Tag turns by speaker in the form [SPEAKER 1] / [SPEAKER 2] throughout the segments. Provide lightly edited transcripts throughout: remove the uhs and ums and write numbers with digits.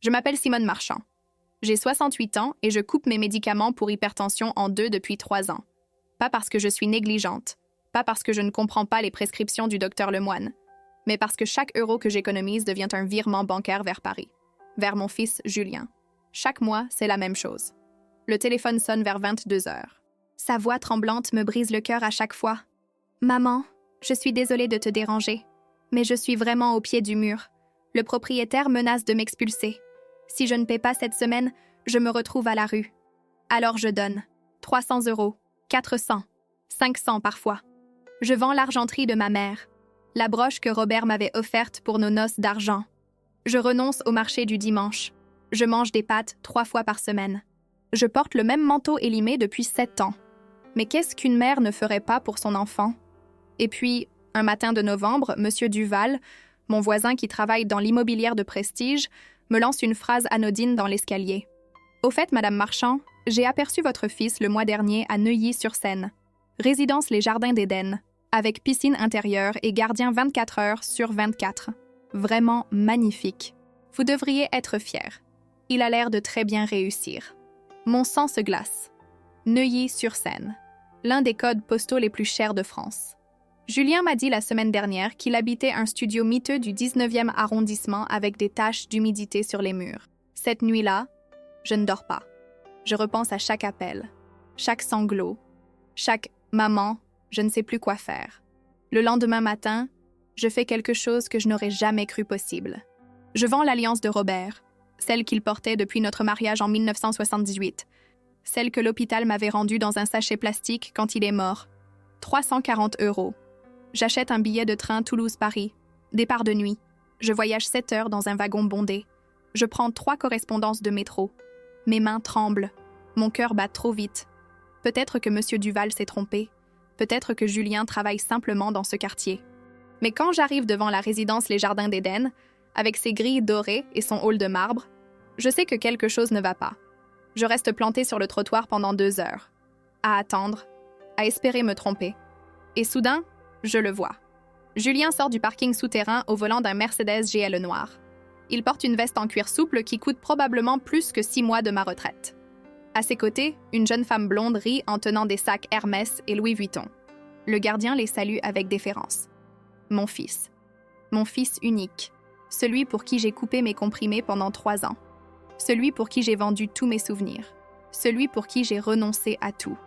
[SPEAKER 1] Je m'appelle Simone Marchand. J'ai 68 ans et je coupe mes médicaments pour hypertension en deux depuis 3 ans. Pas parce que je suis négligente, pas parce que je ne comprends pas les prescriptions du docteur Lemoine, mais parce que chaque euro que j'économise devient un virement bancaire vers Paris, vers mon fils Julien. Chaque mois, c'est la même chose. Le téléphone sonne vers 22 heures. Sa voix tremblante me brise le cœur à chaque fois. « Maman, je suis désolée de te déranger, mais je suis vraiment au pied du mur. Le propriétaire menace de m'expulser. Si je ne paie pas cette semaine, je me retrouve à la rue. Alors je donne 300 euros, 400, 500 parfois. Je vends l'argenterie de ma mère, la broche que Robert m'avait offerte pour nos noces d'argent. Je renonce au marché du dimanche. Je mange des pâtes 3 fois par semaine. Je porte le même manteau élimé depuis 7 ans. Mais qu'est-ce qu'une mère ne ferait pas pour son enfant? Et puis, un matin de novembre, M. Duval, mon voisin qui travaille dans l'immobilière de prestige, me lance une phrase anodine dans l'escalier. « Au fait, Madame Marchand, j'ai aperçu votre fils le mois dernier à Neuilly-sur-Seine, résidence Les Jardins d'Éden, avec piscine intérieure et gardien 24 heures sur 24. Vraiment magnifique. Vous devriez être fier. Il a l'air de très bien réussir. » Mon sang se glace. Neuilly-sur-Seine, l'un des codes postaux les plus chers de France. Julien m'a dit la semaine dernière qu'il habitait un studio miteux du 19e arrondissement avec des taches d'humidité sur les murs. Cette nuit-là, je ne dors pas. Je repense à chaque appel, chaque sanglot, chaque « maman, je ne sais plus quoi faire ». Le lendemain matin, je fais quelque chose que je n'aurais jamais cru possible. Je vends l'alliance de Robert, celle qu'il portait depuis notre mariage en 1978, celle que l'hôpital m'avait rendue dans un sachet plastique quand il est mort. 340 euros. J'achète un billet de train Toulouse-Paris. Départ de nuit. Je voyage 7 heures dans un wagon bondé. Je prends 3 correspondances de métro. Mes mains tremblent. Mon cœur bat trop vite. Peut-être que M. Duval s'est trompé. Peut-être que Julien travaille simplement dans ce quartier. Mais quand j'arrive devant la résidence Les Jardins d'Éden, avec ses grilles dorées et son hall de marbre, je sais que quelque chose ne va pas. Je reste plantée sur le trottoir pendant 2 heures. À attendre, à espérer me tromper. Et soudain, je le vois. Julien sort du parking souterrain au volant d'un Mercedes GLE noir. Il porte une veste en cuir souple qui coûte probablement plus que 6 mois de ma retraite. À ses côtés, une jeune femme blonde rit en tenant des sacs Hermès et Louis Vuitton. Le gardien les salue avec déférence. Mon fils unique, celui pour qui j'ai coupé mes comprimés pendant 3 ans, celui pour qui j'ai vendu tous mes souvenirs, celui pour qui j'ai renoncé à tout.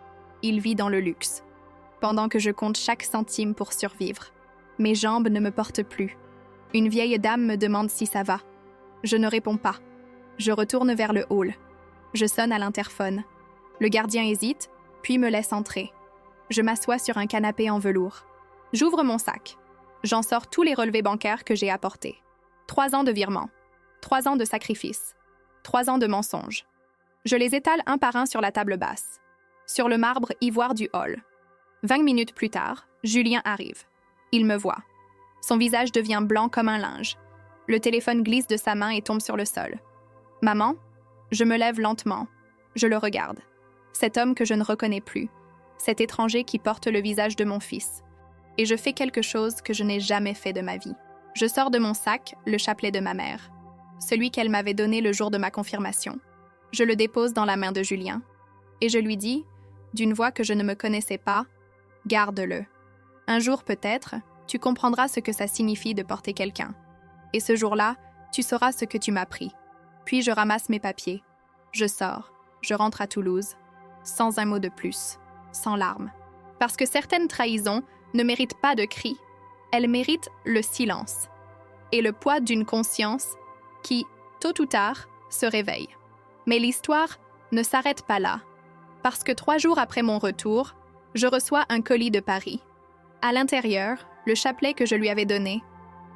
[SPEAKER 1] Il vit dans le luxe. Pendant que je compte chaque centime pour survivre. Mes jambes ne me portent plus. Une vieille dame me demande si ça va. Je ne réponds pas. Je retourne vers le hall. Je sonne à l'interphone. Le gardien hésite, puis me laisse entrer. Je m'assois sur un canapé en velours. J'ouvre mon sac. J'en sors tous les relevés bancaires que j'ai apportés. 3 ans de virement. 3 ans de sacrifice. 3 ans de mensonges. Je les étale un par un sur la table basse. Sur le marbre ivoire du hall. 20 minutes plus tard, Julien arrive. Il me voit. Son visage devient blanc comme un linge. Le téléphone glisse de sa main et tombe sur le sol. « Maman ?» Je me lève lentement. Je le regarde. Cet homme que je ne reconnais plus. Cet étranger qui porte le visage de mon fils. Et je fais quelque chose que je n'ai jamais fait de ma vie. Je sors de mon sac le chapelet de ma mère. Celui qu'elle m'avait donné le jour de ma confirmation. Je le dépose dans la main de Julien. Et je lui dis, d'une voix que je ne me connaissais pas, « Garde-le. Un jour peut-être, tu comprendras ce que ça signifie de porter quelqu'un. Et ce jour-là, tu sauras ce que tu m'as pris. » Puis je ramasse mes papiers. Je sors. Je rentre à Toulouse. Sans un mot de plus. Sans larmes. Parce que certaines trahisons ne méritent pas de cris. Elles méritent le silence. Et le poids d'une conscience qui, tôt ou tard, se réveille. Mais l'histoire ne s'arrête pas là. Parce que 3 jours après mon retour, je reçois un colis de Paris. À l'intérieur, le chapelet que je lui avais donné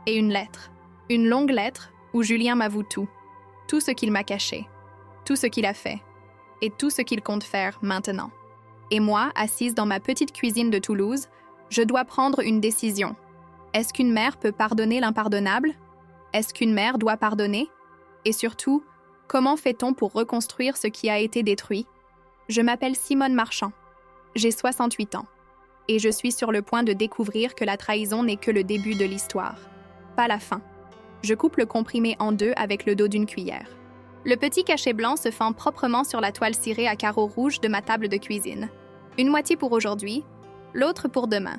[SPEAKER 1] et une lettre. Une longue lettre où Julien m'avoue tout. Tout ce qu'il m'a caché. Tout ce qu'il a fait. Et tout ce qu'il compte faire maintenant. Et moi, assise dans ma petite cuisine de Toulouse, je dois prendre une décision. Est-ce qu'une mère peut pardonner l'impardonnable? Est-ce qu'une mère doit pardonner? Et surtout, comment fait-on pour reconstruire ce qui a été détruit? Je m'appelle Simone Marchand. J'ai 68 ans. Et je suis sur le point de découvrir que la trahison n'est que le début de l'histoire. Pas la fin. Je coupe le comprimé en 2 avec le dos d'une cuillère. Le petit cachet blanc se fend proprement sur la toile cirée à carreaux rouges de ma table de cuisine. Une moitié pour aujourd'hui, l'autre pour demain.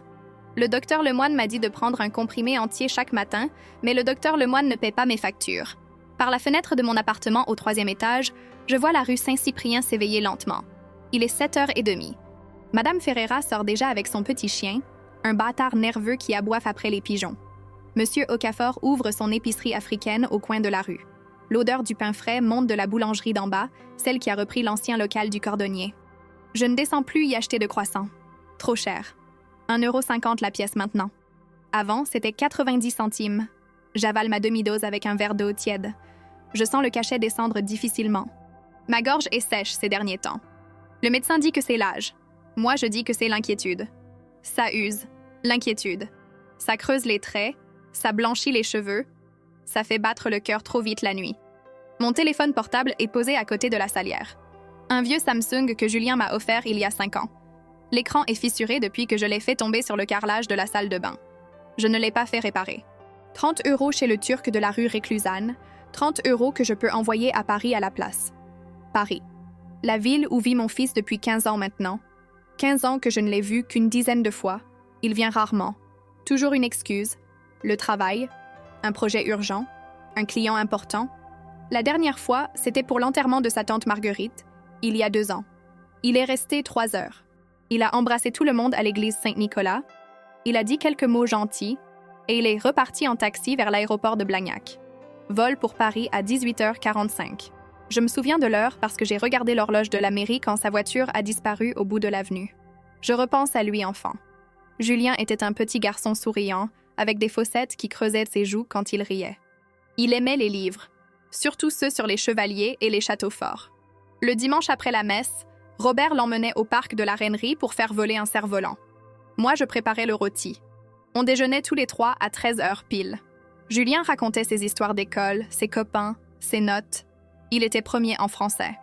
[SPEAKER 1] Le docteur Lemoine m'a dit de prendre un comprimé entier chaque matin, mais le docteur Lemoine ne paie pas mes factures. Par la fenêtre de mon appartement au 3e étage, je vois la rue Saint-Cyprien s'éveiller lentement. Il est 7h30. Madame Ferreira sort déjà avec son petit chien, un bâtard nerveux qui aboie après les pigeons. Monsieur Okafor ouvre son épicerie africaine au coin de la rue. L'odeur du pain frais monte de la boulangerie d'en bas, celle qui a repris l'ancien local du cordonnier. Je ne descends plus y acheter de croissants. Trop cher. 1,50 € la pièce maintenant. Avant, c'était 90 centimes. J'avale ma demi-dose avec un verre d'eau tiède. Je sens le cachet descendre difficilement. Ma gorge est sèche ces derniers temps. Le médecin dit que c'est l'âge. Moi, je dis que c'est l'inquiétude. Ça use. L'inquiétude. Ça creuse les traits, ça blanchit les cheveux, ça fait battre le cœur trop vite la nuit. Mon téléphone portable est posé à côté de la salière. Un vieux Samsung que Julien m'a offert il y a 5 ans. L'écran est fissuré depuis que je l'ai fait tomber sur le carrelage de la salle de bain. Je ne l'ai pas fait réparer. 30 € chez le Turc de la rue Réclusane, 30 € que je peux envoyer à Paris à la place. Paris. La ville où vit mon fils depuis 15 ans maintenant. 15 ans que je ne l'ai vu qu'une dizaine de fois. Il vient rarement. Toujours une excuse. Le travail. Un projet urgent. Un client important. La dernière fois, c'était pour l'enterrement de sa tante Marguerite, il y a 2 ans. Il est resté 3 heures. Il a embrassé tout le monde à l'église Saint-Nicolas. Il a dit quelques mots gentils et il est reparti en taxi vers l'aéroport de Blagnac. Vol pour Paris à 18h45. Je me souviens de l'heure parce que j'ai regardé l'horloge de la mairie quand sa voiture a disparu au bout de l'avenue. Je repense à lui enfant. Julien était un petit garçon souriant, avec des fossettes qui creusaient ses joues quand il riait. Il aimait les livres, surtout ceux sur les chevaliers et les châteaux forts. Le dimanche après la messe, Robert l'emmenait au parc de la Reinerie pour faire voler un cerf-volant. Moi, je préparais le rôti. On déjeunait tous les 3 à 13h pile. Julien racontait ses histoires d'école, ses copains, ses notes. Il était premier en français.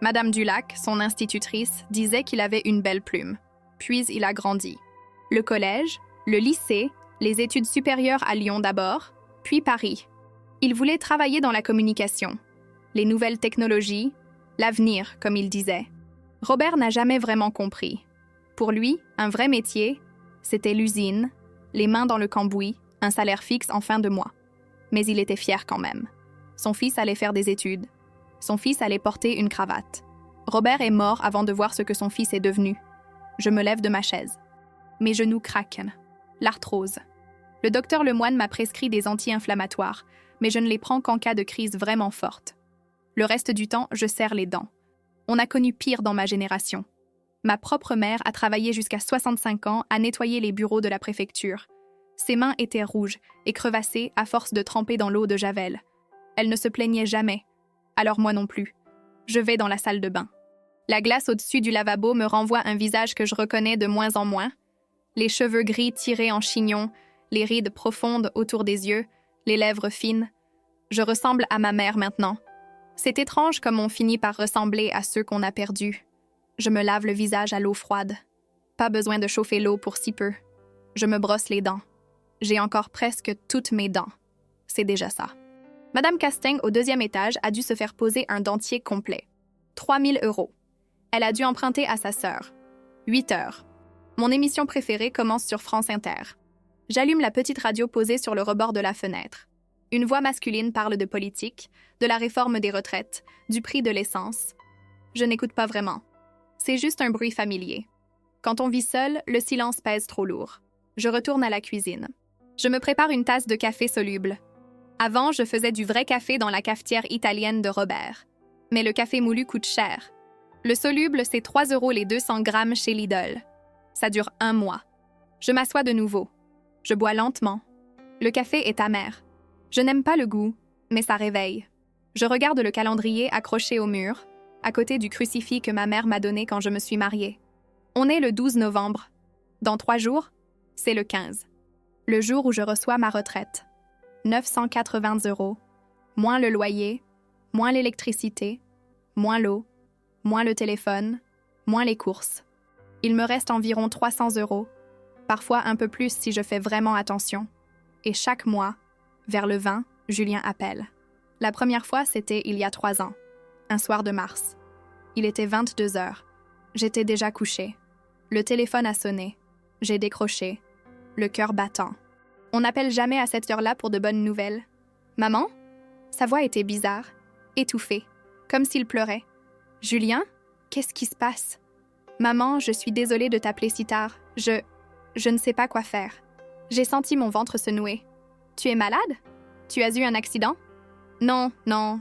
[SPEAKER 1] Madame Dulac, son institutrice, disait qu'il avait une belle plume. Puis il a grandi. Le collège, le lycée, les études supérieures à Lyon d'abord, puis Paris. Il voulait travailler dans la communication, les nouvelles technologies, l'avenir, comme il disait. Robert n'a jamais vraiment compris. Pour lui, un vrai métier, c'était l'usine, les mains dans le cambouis, un salaire fixe en fin de mois. Mais il était fier quand même. Son fils allait faire des études. Son fils allait porter une cravate. Robert est mort avant de voir ce que son fils est devenu. Je me lève de ma chaise. Mes genoux craquent. L'arthrose. Le docteur Lemoine m'a prescrit des anti-inflammatoires, mais je ne les prends qu'en cas de crise vraiment forte. Le reste du temps, je serre les dents. On a connu pire dans ma génération. Ma propre mère a travaillé jusqu'à 65 ans à nettoyer les bureaux de la préfecture. Ses mains étaient rouges et crevassées à force de tremper dans l'eau de Javel. Elle ne se plaignait jamais. Alors moi non plus. Je vais dans la salle de bain. La glace au-dessus du lavabo me renvoie un visage que je reconnais de moins en moins. Les cheveux gris tirés en chignon, les rides profondes autour des yeux, les lèvres fines. Je ressemble à ma mère maintenant. C'est étrange comme on finit par ressembler à ceux qu'on a perdus. Je me lave le visage à l'eau froide. Pas besoin de chauffer l'eau pour si peu. Je me brosse les dents. J'ai encore presque toutes mes dents. C'est déjà ça. Madame Castaing, au 2e étage, a dû se faire poser un dentier complet. 3 000 €. Elle a dû emprunter à sa sœur. 8 heures. Mon émission préférée commence sur France Inter. J'allume la petite radio posée sur le rebord de la fenêtre. Une voix masculine parle de politique, de la réforme des retraites, du prix de l'essence. Je n'écoute pas vraiment. C'est juste un bruit familier. Quand on vit seul, le silence pèse trop lourd. Je retourne à la cuisine. Je me prépare une tasse de café soluble. Avant, je faisais du vrai café dans la cafetière italienne de Robert. Mais le café moulu coûte cher. Le soluble, c'est 3 € les 200 grammes chez Lidl. Ça dure 1 mois. Je m'assois de nouveau. Je bois lentement. Le café est amer. Je n'aime pas le goût, mais ça réveille. Je regarde le calendrier accroché au mur, à côté du crucifix que ma mère m'a donné quand je me suis mariée. On est le 12 novembre. Dans 3 jours, c'est le 15. Le jour où je reçois ma retraite. 980 €, moins le loyer, moins l'électricité, moins l'eau, moins le téléphone, moins les courses. Il me reste environ 300 €, parfois un peu plus si je fais vraiment attention. Et chaque mois, vers le 20, Julien appelle. La première fois, c'était il y a 3 ans. Un soir de mars. Il était 22 heures. J'étais déjà couchée. Le téléphone a sonné. J'ai décroché. Le cœur battant. On n'appelle jamais à cette heure-là pour de bonnes nouvelles. Maman? Sa voix était bizarre, étouffée, comme s'il pleurait. Julien? Qu'est-ce qui se passe? Maman, je suis désolée de t'appeler si tard. Je ne sais pas quoi faire. J'ai senti mon ventre se nouer. Tu es malade? Tu as eu un accident? Non,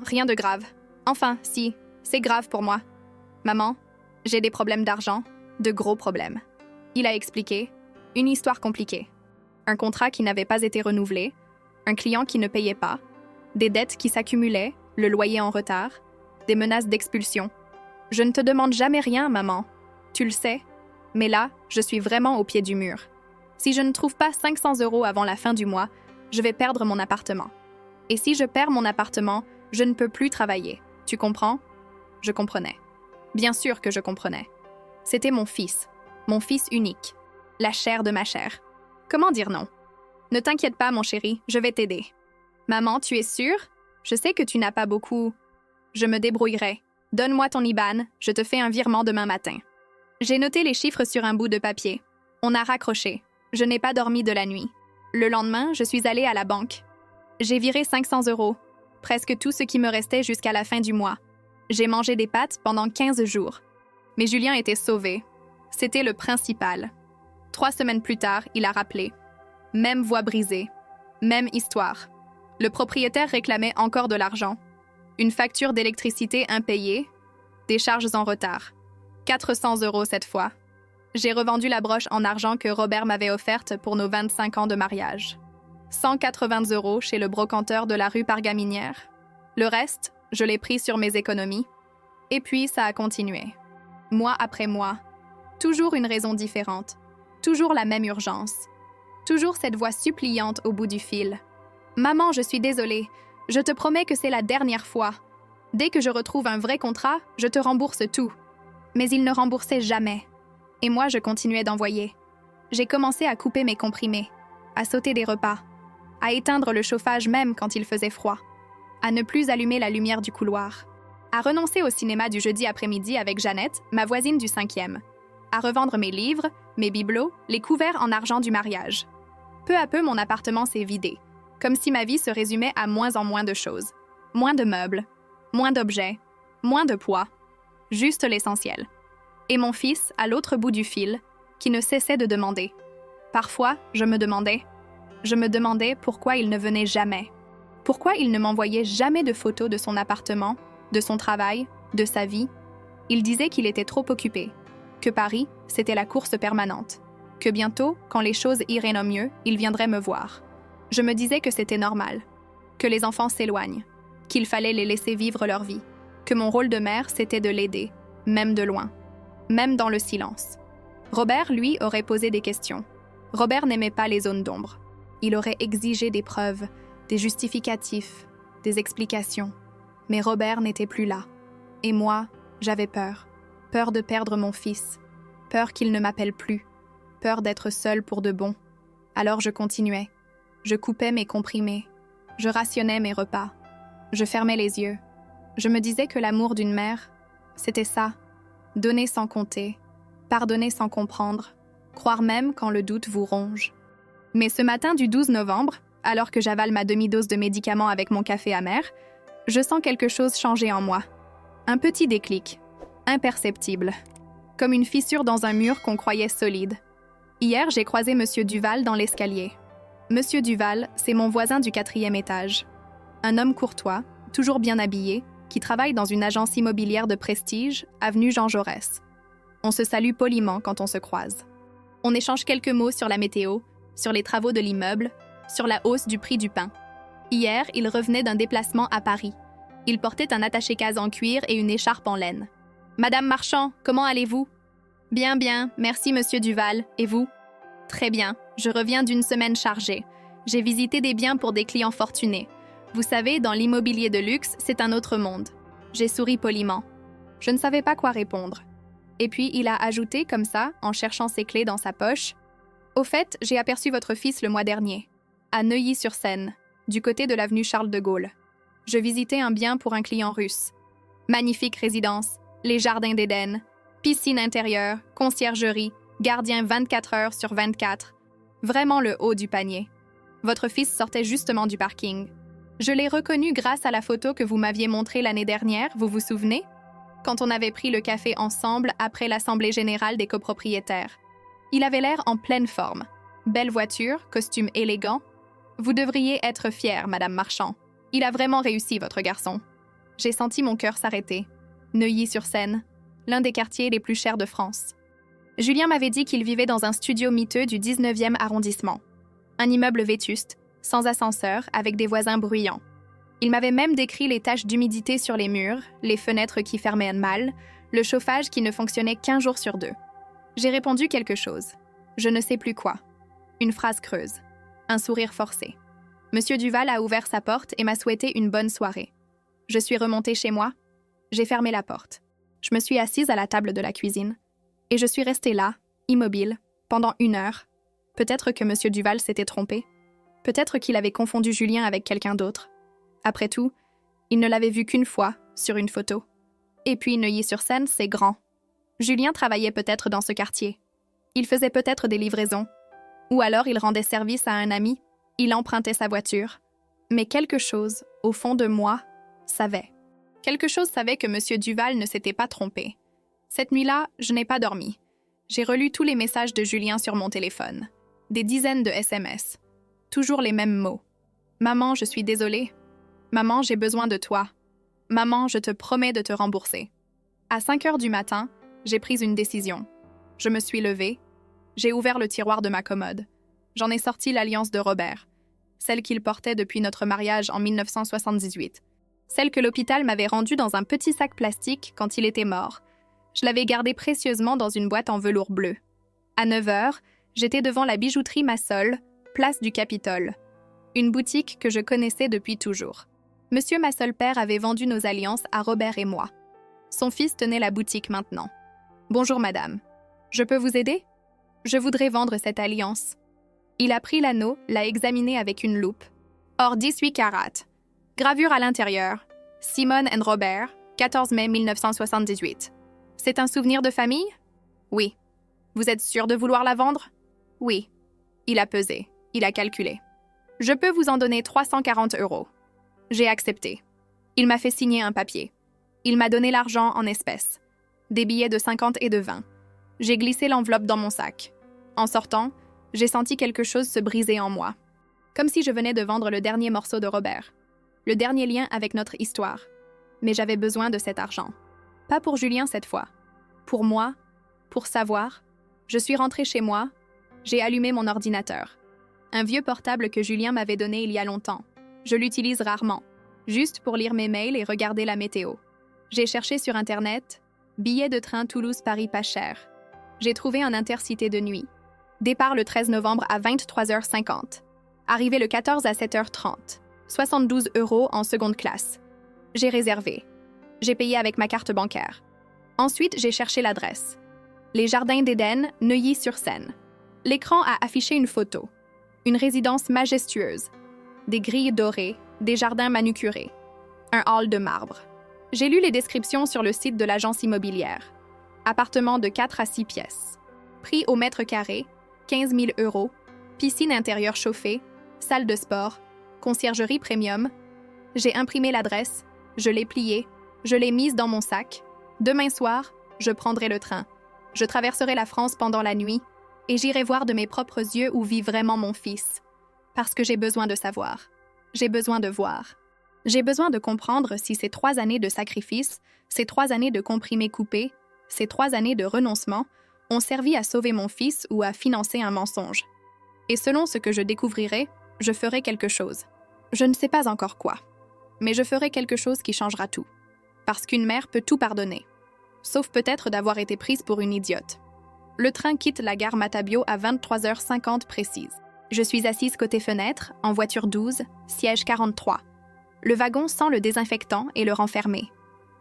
[SPEAKER 1] rien de grave. Enfin, si, c'est grave pour moi. Maman, j'ai des problèmes d'argent, de gros problèmes. Il a expliqué, une histoire compliquée. Un contrat qui n'avait pas été renouvelé, un client qui ne payait pas, des dettes qui s'accumulaient, le loyer en retard, des menaces d'expulsion. Je ne te demande jamais rien, maman. Tu le sais. Mais là, je suis vraiment au pied du mur. Si je ne trouve pas 500 € avant la fin du mois, je vais perdre mon appartement. Et si je perds mon appartement, je ne peux plus travailler. Tu comprends? Je comprenais. Bien sûr que je comprenais. C'était mon fils unique, la chair de ma chair. Comment dire non? Ne t'inquiète pas, mon chéri, je vais t'aider. Maman, tu es sûre? Je sais que tu n'as pas beaucoup. Je me débrouillerai. Donne-moi ton IBAN, je te fais un virement demain matin. J'ai noté les chiffres sur un bout de papier. On a raccroché. Je n'ai pas dormi de la nuit. Le lendemain, je suis allée à la banque. J'ai viré 500 €, presque tout ce qui me restait jusqu'à la fin du mois. J'ai mangé des pâtes pendant 15 jours. Mais Julien était sauvé. C'était le principal. 3 semaines plus tard, il a rappelé. Même voix brisée. Même histoire. Le propriétaire réclamait encore de l'argent. Une facture d'électricité impayée. Des charges en retard. 400 € cette fois. J'ai revendu la broche en argent que Robert m'avait offerte pour nos 25 ans de mariage. 180 € chez le brocanteur de la rue Pargaminière. Le reste, je l'ai pris sur mes économies. Et puis, ça a continué. Mois après mois. Toujours une raison différente. Toujours la même urgence. Toujours cette voix suppliante au bout du fil. « Maman, je suis désolée. Je te promets que c'est la dernière fois. Dès que je retrouve un vrai contrat, je te rembourse tout. » Mais il ne remboursait jamais. Et moi, je continuais d'envoyer. J'ai commencé à couper mes comprimés, à sauter des repas, à éteindre le chauffage même quand il faisait froid, à ne plus allumer la lumière du couloir, à renoncer au cinéma du jeudi après-midi avec Jeannette, ma voisine du 5e, à revendre mes livres, mes bibelots, les couverts en argent du mariage. Peu à peu, mon appartement s'est vidé, comme si ma vie se résumait à moins en moins de choses. Moins de meubles, moins d'objets, moins de poids. Juste l'essentiel. Et mon fils, à l'autre bout du fil, qui ne cessait de demander. Parfois, je me demandais pourquoi il ne venait jamais. Pourquoi il ne m'envoyait jamais de photos de son appartement, de son travail, de sa vie. Il disait qu'il était trop occupé, que Paris, c'était la course permanente, que bientôt, quand les choses iraient mieux, il viendrait me voir. Je me disais que c'était normal, que les enfants s'éloignent, qu'il fallait les laisser vivre leur vie, que mon rôle de mère, c'était de l'aider, même de loin, même dans le silence. Robert, lui, aurait posé des questions. Robert n'aimait pas les zones d'ombre. Il aurait exigé des preuves, des justificatifs, des explications. Mais Robert n'était plus là. Et moi, j'avais peur. Peur de perdre mon fils. Peur qu'il ne m'appelle plus. Peur d'être seule pour de bon. Alors je continuais. Je coupais mes comprimés. Je rationnais mes repas. Je fermais les yeux. Je me disais que l'amour d'une mère, c'était ça. Donner sans compter. Pardonner sans comprendre. Croire même quand le doute vous ronge. Mais ce matin du 12 novembre, alors que j'avale ma demi-dose de médicaments avec mon café amer, je sens quelque chose changer en moi. Un petit déclic. Imperceptible. Comme une fissure dans un mur qu'on croyait solide. Hier, j'ai croisé M. Duval dans l'escalier. M. Duval, c'est mon voisin du 4e étage. Un homme courtois, toujours bien habillé, qui travaille dans une agence immobilière de prestige, avenue Jean Jaurès. On se salue poliment quand on se croise. On échange quelques mots sur la météo, sur les travaux de l'immeuble, sur la hausse du prix du pain. Hier, il revenait d'un déplacement à Paris. Il portait un attaché-case en cuir et une écharpe en laine. « Madame Marchand, comment allez-vous ?»« Bien, merci Monsieur Duval. Et vous ?»« Très bien, je reviens d'une semaine chargée. J'ai visité des biens pour des clients fortunés. Vous savez, dans l'immobilier de luxe, c'est un autre monde. » J'ai souri poliment. Je ne savais pas quoi répondre. Et puis il a ajouté comme ça, en cherchant ses clés dans sa poche. « Au fait, j'ai aperçu votre fils le mois dernier, à Neuilly-sur-Seine, du côté de l'avenue Charles de Gaulle. Je visitais un bien pour un client russe. Magnifique résidence, les jardins d'Éden, piscine intérieure, conciergerie, gardien 24 heures sur 24. Vraiment le haut du panier. Votre fils sortait justement du parking. Je l'ai reconnu grâce à la photo que vous m'aviez montrée l'année dernière, vous vous souvenez? Quand on avait pris le café ensemble après l'Assemblée générale des copropriétaires. Il avait l'air en pleine forme. Belle voiture, costume élégant. Vous devriez être fière, Madame Marchand. Il a vraiment réussi, votre garçon. J'ai senti mon cœur s'arrêter. Neuilly-sur-Seine, l'un des quartiers les plus chers de France. Julien m'avait dit qu'il vivait dans un studio miteux du 19e arrondissement. Un immeuble vétuste, sans ascenseur, avec des voisins bruyants. Il m'avait même décrit les taches d'humidité sur les murs, les fenêtres qui fermaient mal, le chauffage qui ne fonctionnait qu'1 jour sur 2. J'ai répondu quelque chose. Je ne sais plus quoi. Une phrase creuse. Un sourire forcé. Monsieur Duval a ouvert sa porte et m'a souhaité une bonne soirée. Je suis remontée chez moi. J'ai fermé la porte. Je me suis assise à la table de la cuisine. Et je suis restée là, immobile, pendant 1 heure. Peut-être que Monsieur Duval s'était trompé. Peut-être qu'il avait confondu Julien avec quelqu'un d'autre. Après tout, il ne l'avait vu qu'une fois, sur une photo. Et puis Neuilly-sur-Seine, c'est grand. Julien travaillait peut-être dans ce quartier. Il faisait peut-être des livraisons. Ou alors il rendait service à un ami. Il empruntait sa voiture. Mais quelque chose, au fond de moi, savait. Quelque chose savait que Monsieur Duval ne s'était pas trompé. Cette nuit-là, je n'ai pas dormi. J'ai relu tous les messages de Julien sur mon téléphone. Des dizaines de SMS. Toujours les mêmes mots. Maman, je suis désolée. Maman, j'ai besoin de toi. Maman, je te promets de te rembourser. À 5 heures du matin, j'ai pris une décision. Je me suis levée. J'ai ouvert le tiroir de ma commode. J'en ai sorti l'alliance de Robert. Celle qu'il portait depuis notre mariage en 1978. Celle que l'hôpital m'avait rendue dans un petit sac plastique quand il était mort. Je l'avais gardée précieusement dans une boîte en velours bleu. À 9 heures, j'étais devant la bijouterie Massol, place du Capitole. Une boutique que je connaissais depuis toujours. Monsieur Massol-père avait vendu nos alliances à Robert et moi. Son fils tenait la boutique maintenant. « Bonjour, madame. Je peux vous aider? Je voudrais vendre cette alliance. » Il a pris l'anneau, l'a examiné avec une loupe. Or 18 carats. Gravure à l'intérieur. Simone and Robert, 14 mai 1978. C'est un souvenir de famille? Oui. Vous êtes sûr de vouloir la vendre? Oui. Il a pesé. Il a calculé. Je peux vous en donner 340 €. J'ai accepté. Il m'a fait signer un papier. Il m'a donné l'argent en espèces. Des billets de 50 et de 20. J'ai glissé l'enveloppe dans mon sac. En sortant, j'ai senti quelque chose se briser en moi. Comme si je venais de vendre le dernier morceau de Robert. Le dernier lien avec notre histoire. Mais j'avais besoin de cet argent. Pas pour Julien cette fois. Pour moi, pour savoir. Je suis rentrée chez moi. J'ai allumé mon ordinateur. Un vieux portable que Julien m'avait donné il y a longtemps. Je l'utilise rarement, juste pour lire mes mails et regarder la météo. J'ai cherché sur Internet « Billets de train Toulouse-Paris pas cher ». J'ai trouvé un intercité de nuit. Départ le 13 novembre à 23h50. Arrivé le 14 à 7h30. 72 € en seconde classe. J'ai réservé. J'ai payé avec ma carte bancaire. Ensuite, j'ai cherché l'adresse. Les Jardins d'Éden, Neuilly-sur-Seine. L'écran a affiché une photo. Une résidence majestueuse. Des grilles dorées, des jardins manucurés. Un hall de marbre. J'ai lu les descriptions sur le site de l'agence immobilière. Appartement de 4 à 6 pièces. Prix au mètre carré, 15 000 €. Piscine intérieure chauffée, salle de sport, conciergerie premium. J'ai imprimé l'adresse, je l'ai pliée, je l'ai mise dans mon sac. Demain soir, je prendrai le train. Je traverserai la France pendant la nuit et j'irai voir de mes propres yeux où vit vraiment mon fils. Parce que j'ai besoin de savoir. J'ai besoin de voir. J'ai besoin de comprendre si ces 3 années de sacrifice, ces 3 années de comprimés coupés, ces 3 années de renoncement ont servi à sauver mon fils ou à financer un mensonge. Et selon ce que je découvrirai, je ferai quelque chose. Je ne sais pas encore quoi. Mais je ferai quelque chose qui changera tout. Parce qu'une mère peut tout pardonner. Sauf peut-être d'avoir été prise pour une idiote. Le train quitte la gare Matabio à 23h50 précise. Je suis assise côté fenêtre, en voiture 12, siège 43. Le wagon sent le désinfectant et le renfermé.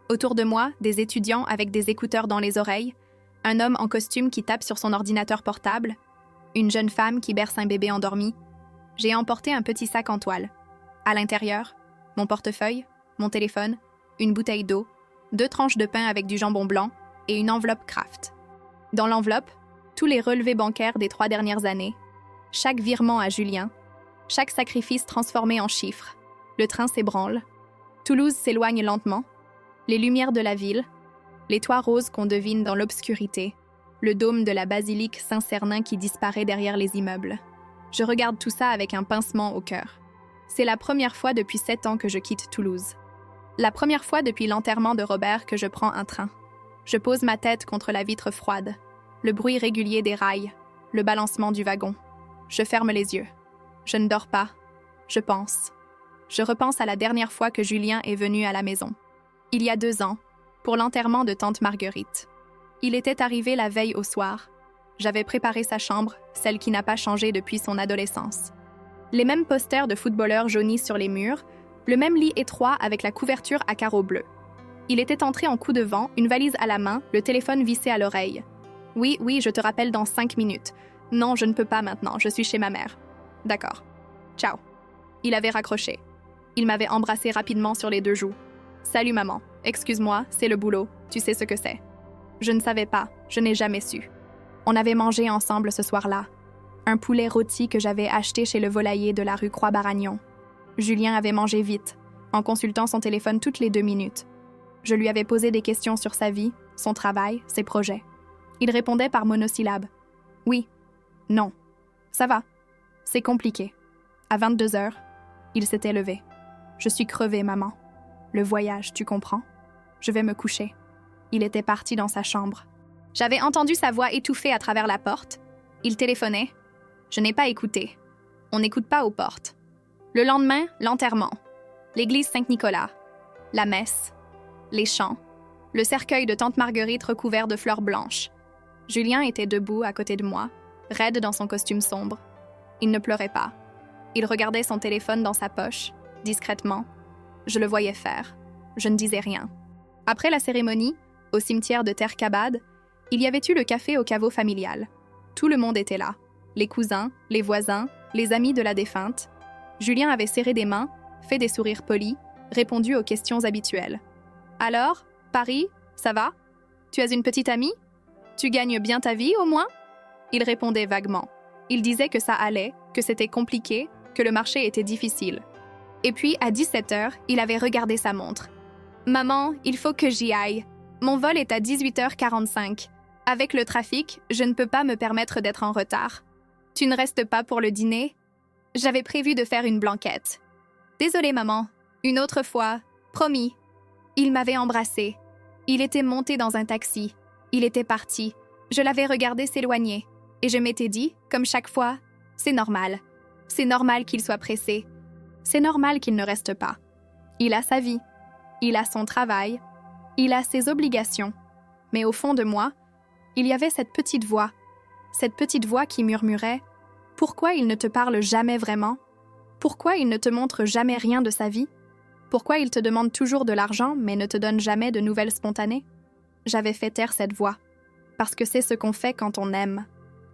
[SPEAKER 1] Autour de moi, des étudiants avec des écouteurs dans les oreilles, un homme en costume qui tape sur son ordinateur portable, une jeune femme qui berce un bébé endormi. J'ai emporté un petit sac en toile. À l'intérieur, mon portefeuille, mon téléphone, une bouteille d'eau, 2 tranches de pain avec du jambon blanc et une enveloppe Kraft. Dans l'enveloppe, tous les relevés bancaires des 3 dernières années, chaque virement à Julien, chaque sacrifice transformé en chiffres. Le train s'ébranle. Toulouse s'éloigne lentement. Les lumières de la ville, les toits roses qu'on devine dans l'obscurité, le dôme de la basilique Saint-Cernin qui disparaît derrière les immeubles. Je regarde tout ça avec un pincement au cœur. C'est la première fois depuis 7 ans que je quitte Toulouse. La première fois depuis l'enterrement de Robert que je prends un train. Je pose ma tête contre la vitre froide, le bruit régulier des rails, le balancement du wagon. Je ferme les yeux. Je ne dors pas. Je pense. Je repense à la dernière fois que Julien est venu à la maison. Il y a 2 ans, pour l'enterrement de tante Marguerite. Il était arrivé la veille au soir. J'avais préparé sa chambre, celle qui n'a pas changé depuis son adolescence. Les mêmes posters de footballeurs jaunis sur les murs, le même lit étroit avec la couverture à carreaux bleus. Il était entré en coup de vent, une valise à la main, le téléphone vissé à l'oreille. « Oui, je te rappelle dans 5 minutes. Non, je ne peux pas maintenant, je suis chez ma mère. » « D'accord. Ciao. » Il avait raccroché. Il m'avait embrassé rapidement sur les 2 joues. « Salut maman. Excuse-moi, c'est le boulot. Tu sais ce que c'est. » Je ne savais pas, je n'ai jamais su. On avait mangé ensemble ce soir-là. Un poulet rôti que j'avais acheté chez le volailler de la rue Croix-Baragnon. Julien avait mangé vite, en consultant son téléphone toutes les 2 minutes. Je lui avais posé des questions sur sa vie, son travail, ses projets. Il répondait par monosyllabes. « Oui. Non. Ça va. C'est compliqué. » À 22 heures, il s'était levé. « Je suis crevée, maman. Le voyage, tu comprends? Je vais me coucher. » Il était parti dans sa chambre. J'avais entendu sa voix étouffée à travers la porte. Il téléphonait. Je n'ai pas écouté. On n'écoute pas aux portes. Le lendemain, l'enterrement. L'église Saint-Nicolas. La messe. Les chants. Le cercueil de tante Marguerite recouvert de fleurs blanches. Julien était debout à côté de moi, raide dans son costume sombre. Il ne pleurait pas. Il regardait son téléphone dans sa poche, discrètement. Je le voyais faire. Je ne disais rien. Après la cérémonie, au cimetière de Terre-Cabade, il y avait eu le café au caveau familial. Tout le monde était là. Les cousins, les voisins, les amis de la défunte. Julien avait serré des mains, fait des sourires polis, répondu aux questions habituelles. « Alors, Paris, ça va? Tu as une petite amie? Tu gagnes bien ta vie, au moins ?» Il répondait vaguement. Il disait que ça allait, que c'était compliqué, que le marché était difficile. Et puis, à 17 heures, il avait regardé sa montre. « Maman, il faut que j'y aille. Mon vol est à 18h45. Avec le trafic, je ne peux pas me permettre d'être en retard. Tu ne restes pas pour le dîner? J'avais prévu de faire une blanquette. Désolée, maman. Une autre fois. Promis. » Il m'avait embrassée. Il était monté dans un taxi. Il était parti. Je l'avais regardé s'éloigner. Et je m'étais dit, comme chaque fois, c'est normal. C'est normal qu'il soit pressé. C'est normal qu'il ne reste pas. Il a sa vie. Il a son travail. Il a ses obligations. Mais au fond de moi, il y avait cette petite voix qui murmurait « Pourquoi il ne te parle jamais vraiment? Pourquoi il ne te montre jamais rien de sa vie? Pourquoi il te demande toujours de l'argent mais ne te donne jamais de nouvelles spontanées ?» J'avais fait taire cette voix. Parce que c'est ce qu'on fait quand on aime.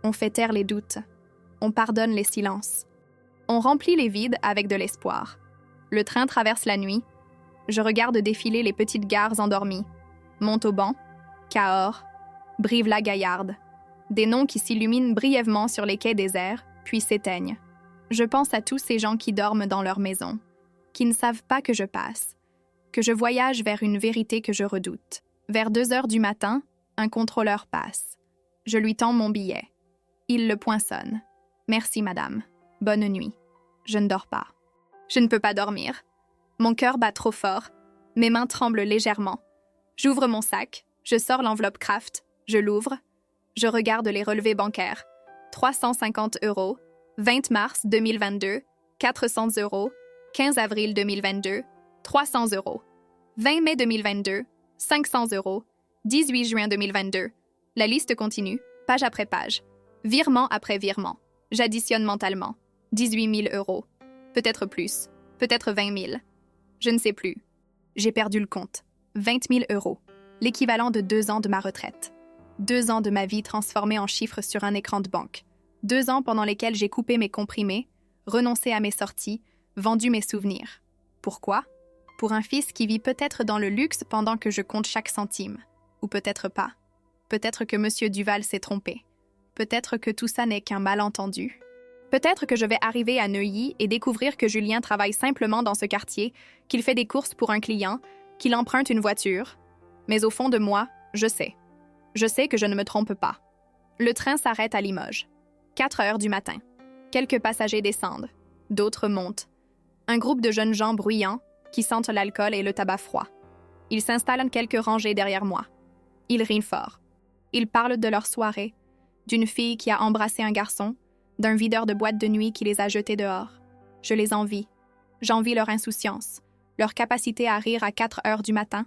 [SPEAKER 1] On fait taire les doutes. On pardonne les silences. On remplit les vides avec de l'espoir. Le train traverse la nuit. Je regarde défiler les petites gares endormies. Montauban, Cahors, Brive-la-Gaillarde. Des noms qui s'illuminent brièvement sur les quais déserts, puis s'éteignent. Je pense à tous ces gens qui dorment dans leur maison, qui ne savent pas que je passe, que je voyage vers une vérité que je redoute. Vers 2 heures du matin, un contrôleur passe. Je lui tends mon billet. Il le poinçonne. « Merci, madame. Bonne nuit. » Je ne dors pas. Je ne peux pas dormir. Mon cœur bat trop fort. Mes mains tremblent légèrement. J'ouvre mon sac, je sors l'enveloppe Kraft, je l'ouvre. Je regarde les relevés bancaires. 350 €, 20 mars 2022, 400 €, 15 avril 2022, 300 €, 20 mai 2022, 500 €, 18 juin 2022. La liste continue, page après page. Virement après virement. J'additionne mentalement. 18 000 €. Peut-être plus. Peut-être 20 000. Je ne sais plus. J'ai perdu le compte. 20 000 €. L'équivalent de 2 ans de ma retraite. 2 ans de ma vie transformée en chiffres sur un écran de banque. 2 ans pendant lesquels j'ai coupé mes comprimés, renoncé à mes sorties, vendu mes souvenirs. Pourquoi? pour un fils qui vit peut-être dans le luxe pendant que je compte chaque centime. Ou peut-être pas. Peut-être que M. Duval s'est trompé. Peut-être que tout ça n'est qu'un malentendu. Peut-être que je vais arriver à Neuilly et découvrir que Julien travaille simplement dans ce quartier, qu'il fait des courses pour un client, qu'il emprunte une voiture. Mais au fond de moi, je sais. Je sais que je ne me trompe pas. Le train s'arrête à Limoges. 4 heures du matin. Quelques passagers descendent. D'autres montent. Un groupe de jeunes gens bruyants qui sentent l'alcool et le tabac froid. Ils s'installent quelques rangées derrière moi. Ils rient fort. Ils parlent de leur soirée, d'une fille qui a embrassé un garçon, d'un videur de boîte de nuit qui les a jetés dehors. Je les envie. J'envie leur insouciance, leur capacité à rire à 4 heures du matin,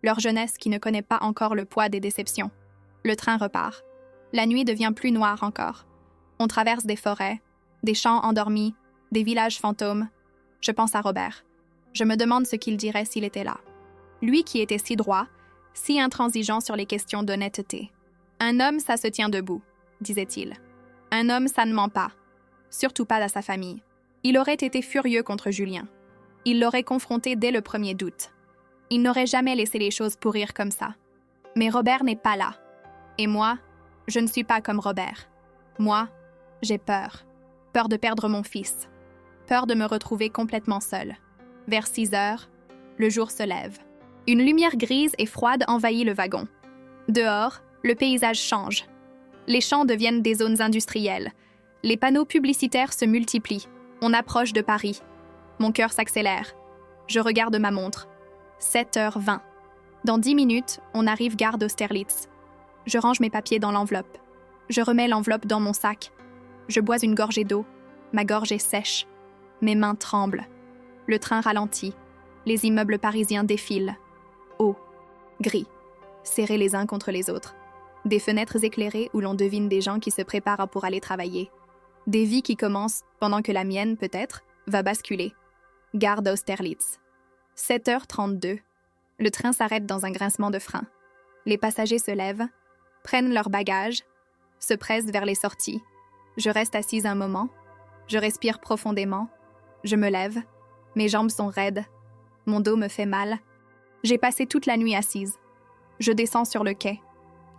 [SPEAKER 1] leur jeunesse qui ne connaît pas encore le poids des déceptions. Le train repart. La nuit devient plus noire encore. On traverse des forêts, des champs endormis, des villages fantômes. Je pense à Robert. Je me demande ce qu'il dirait s'il était là. Lui qui était si droit, si intransigeant sur les questions d'honnêteté. Un homme, ça se tient debout, disait-il. Un homme, ça ne ment pas. Surtout pas à sa famille. Il aurait été furieux contre Julien. Il l'aurait confronté dès le premier doute. Il n'aurait jamais laissé les choses pourrir comme ça. Mais Robert n'est pas là. Et moi, je ne suis pas comme Robert. Moi, j'ai peur. Peur de perdre mon fils. Peur de me retrouver complètement seule. Vers 6 heures, le jour se lève. Une lumière grise et froide envahit le wagon. Dehors, le paysage change. Les champs deviennent des zones industrielles. Les panneaux publicitaires se multiplient. On approche de Paris. Mon cœur s'accélère. Je regarde ma montre. 7h20. Dans 10 minutes, on arrive gare d'Austerlitz. Je range mes papiers dans l'enveloppe. Je remets l'enveloppe dans mon sac. Je bois une gorgée d'eau. Ma gorge est sèche. Mes mains tremblent. Le train ralentit. Les immeubles parisiens défilent. Hauts, gris, serrés les uns contre les autres. Des fenêtres éclairées où l'on devine des gens qui se préparent pour aller travailler. Des vies qui commencent pendant que la mienne, peut-être, va basculer. Gare d'Austerlitz. 7h32. Le train s'arrête dans un grincement de frein. Les passagers se lèvent, prennent leurs bagages, se pressent vers les sorties. Je reste assise un moment. Je respire profondément. Je me lève. Mes jambes sont raides. Mon dos me fait mal. J'ai passé toute la nuit assise. Je descends sur le quai.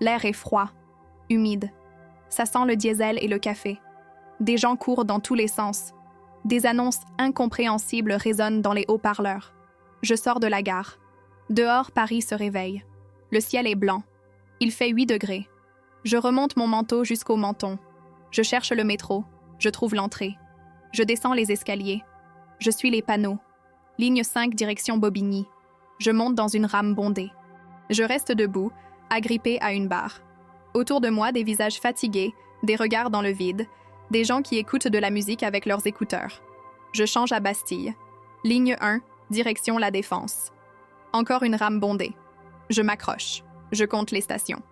[SPEAKER 1] L'air est froid, humide. Ça sent le diesel et le café. Des gens courent dans tous les sens. Des annonces incompréhensibles résonnent dans les haut-parleurs. Je sors de la gare. Dehors, Paris se réveille. Le ciel est blanc. Il fait 8 degrés. Je remonte mon manteau jusqu'au menton. Je cherche le métro. Je trouve l'entrée. Je descends les escaliers. Je suis les panneaux. Ligne 5 direction Bobigny. Je monte dans une rame bondée. Je reste debout, agrippée à une barre. Autour de moi, des visages fatigués, des regards dans le vide, des gens qui écoutent de la musique avec leurs écouteurs. Je change à Bastille. Ligne 1, direction La Défense. Encore une rame bondée. Je m'accroche. Je compte les stations.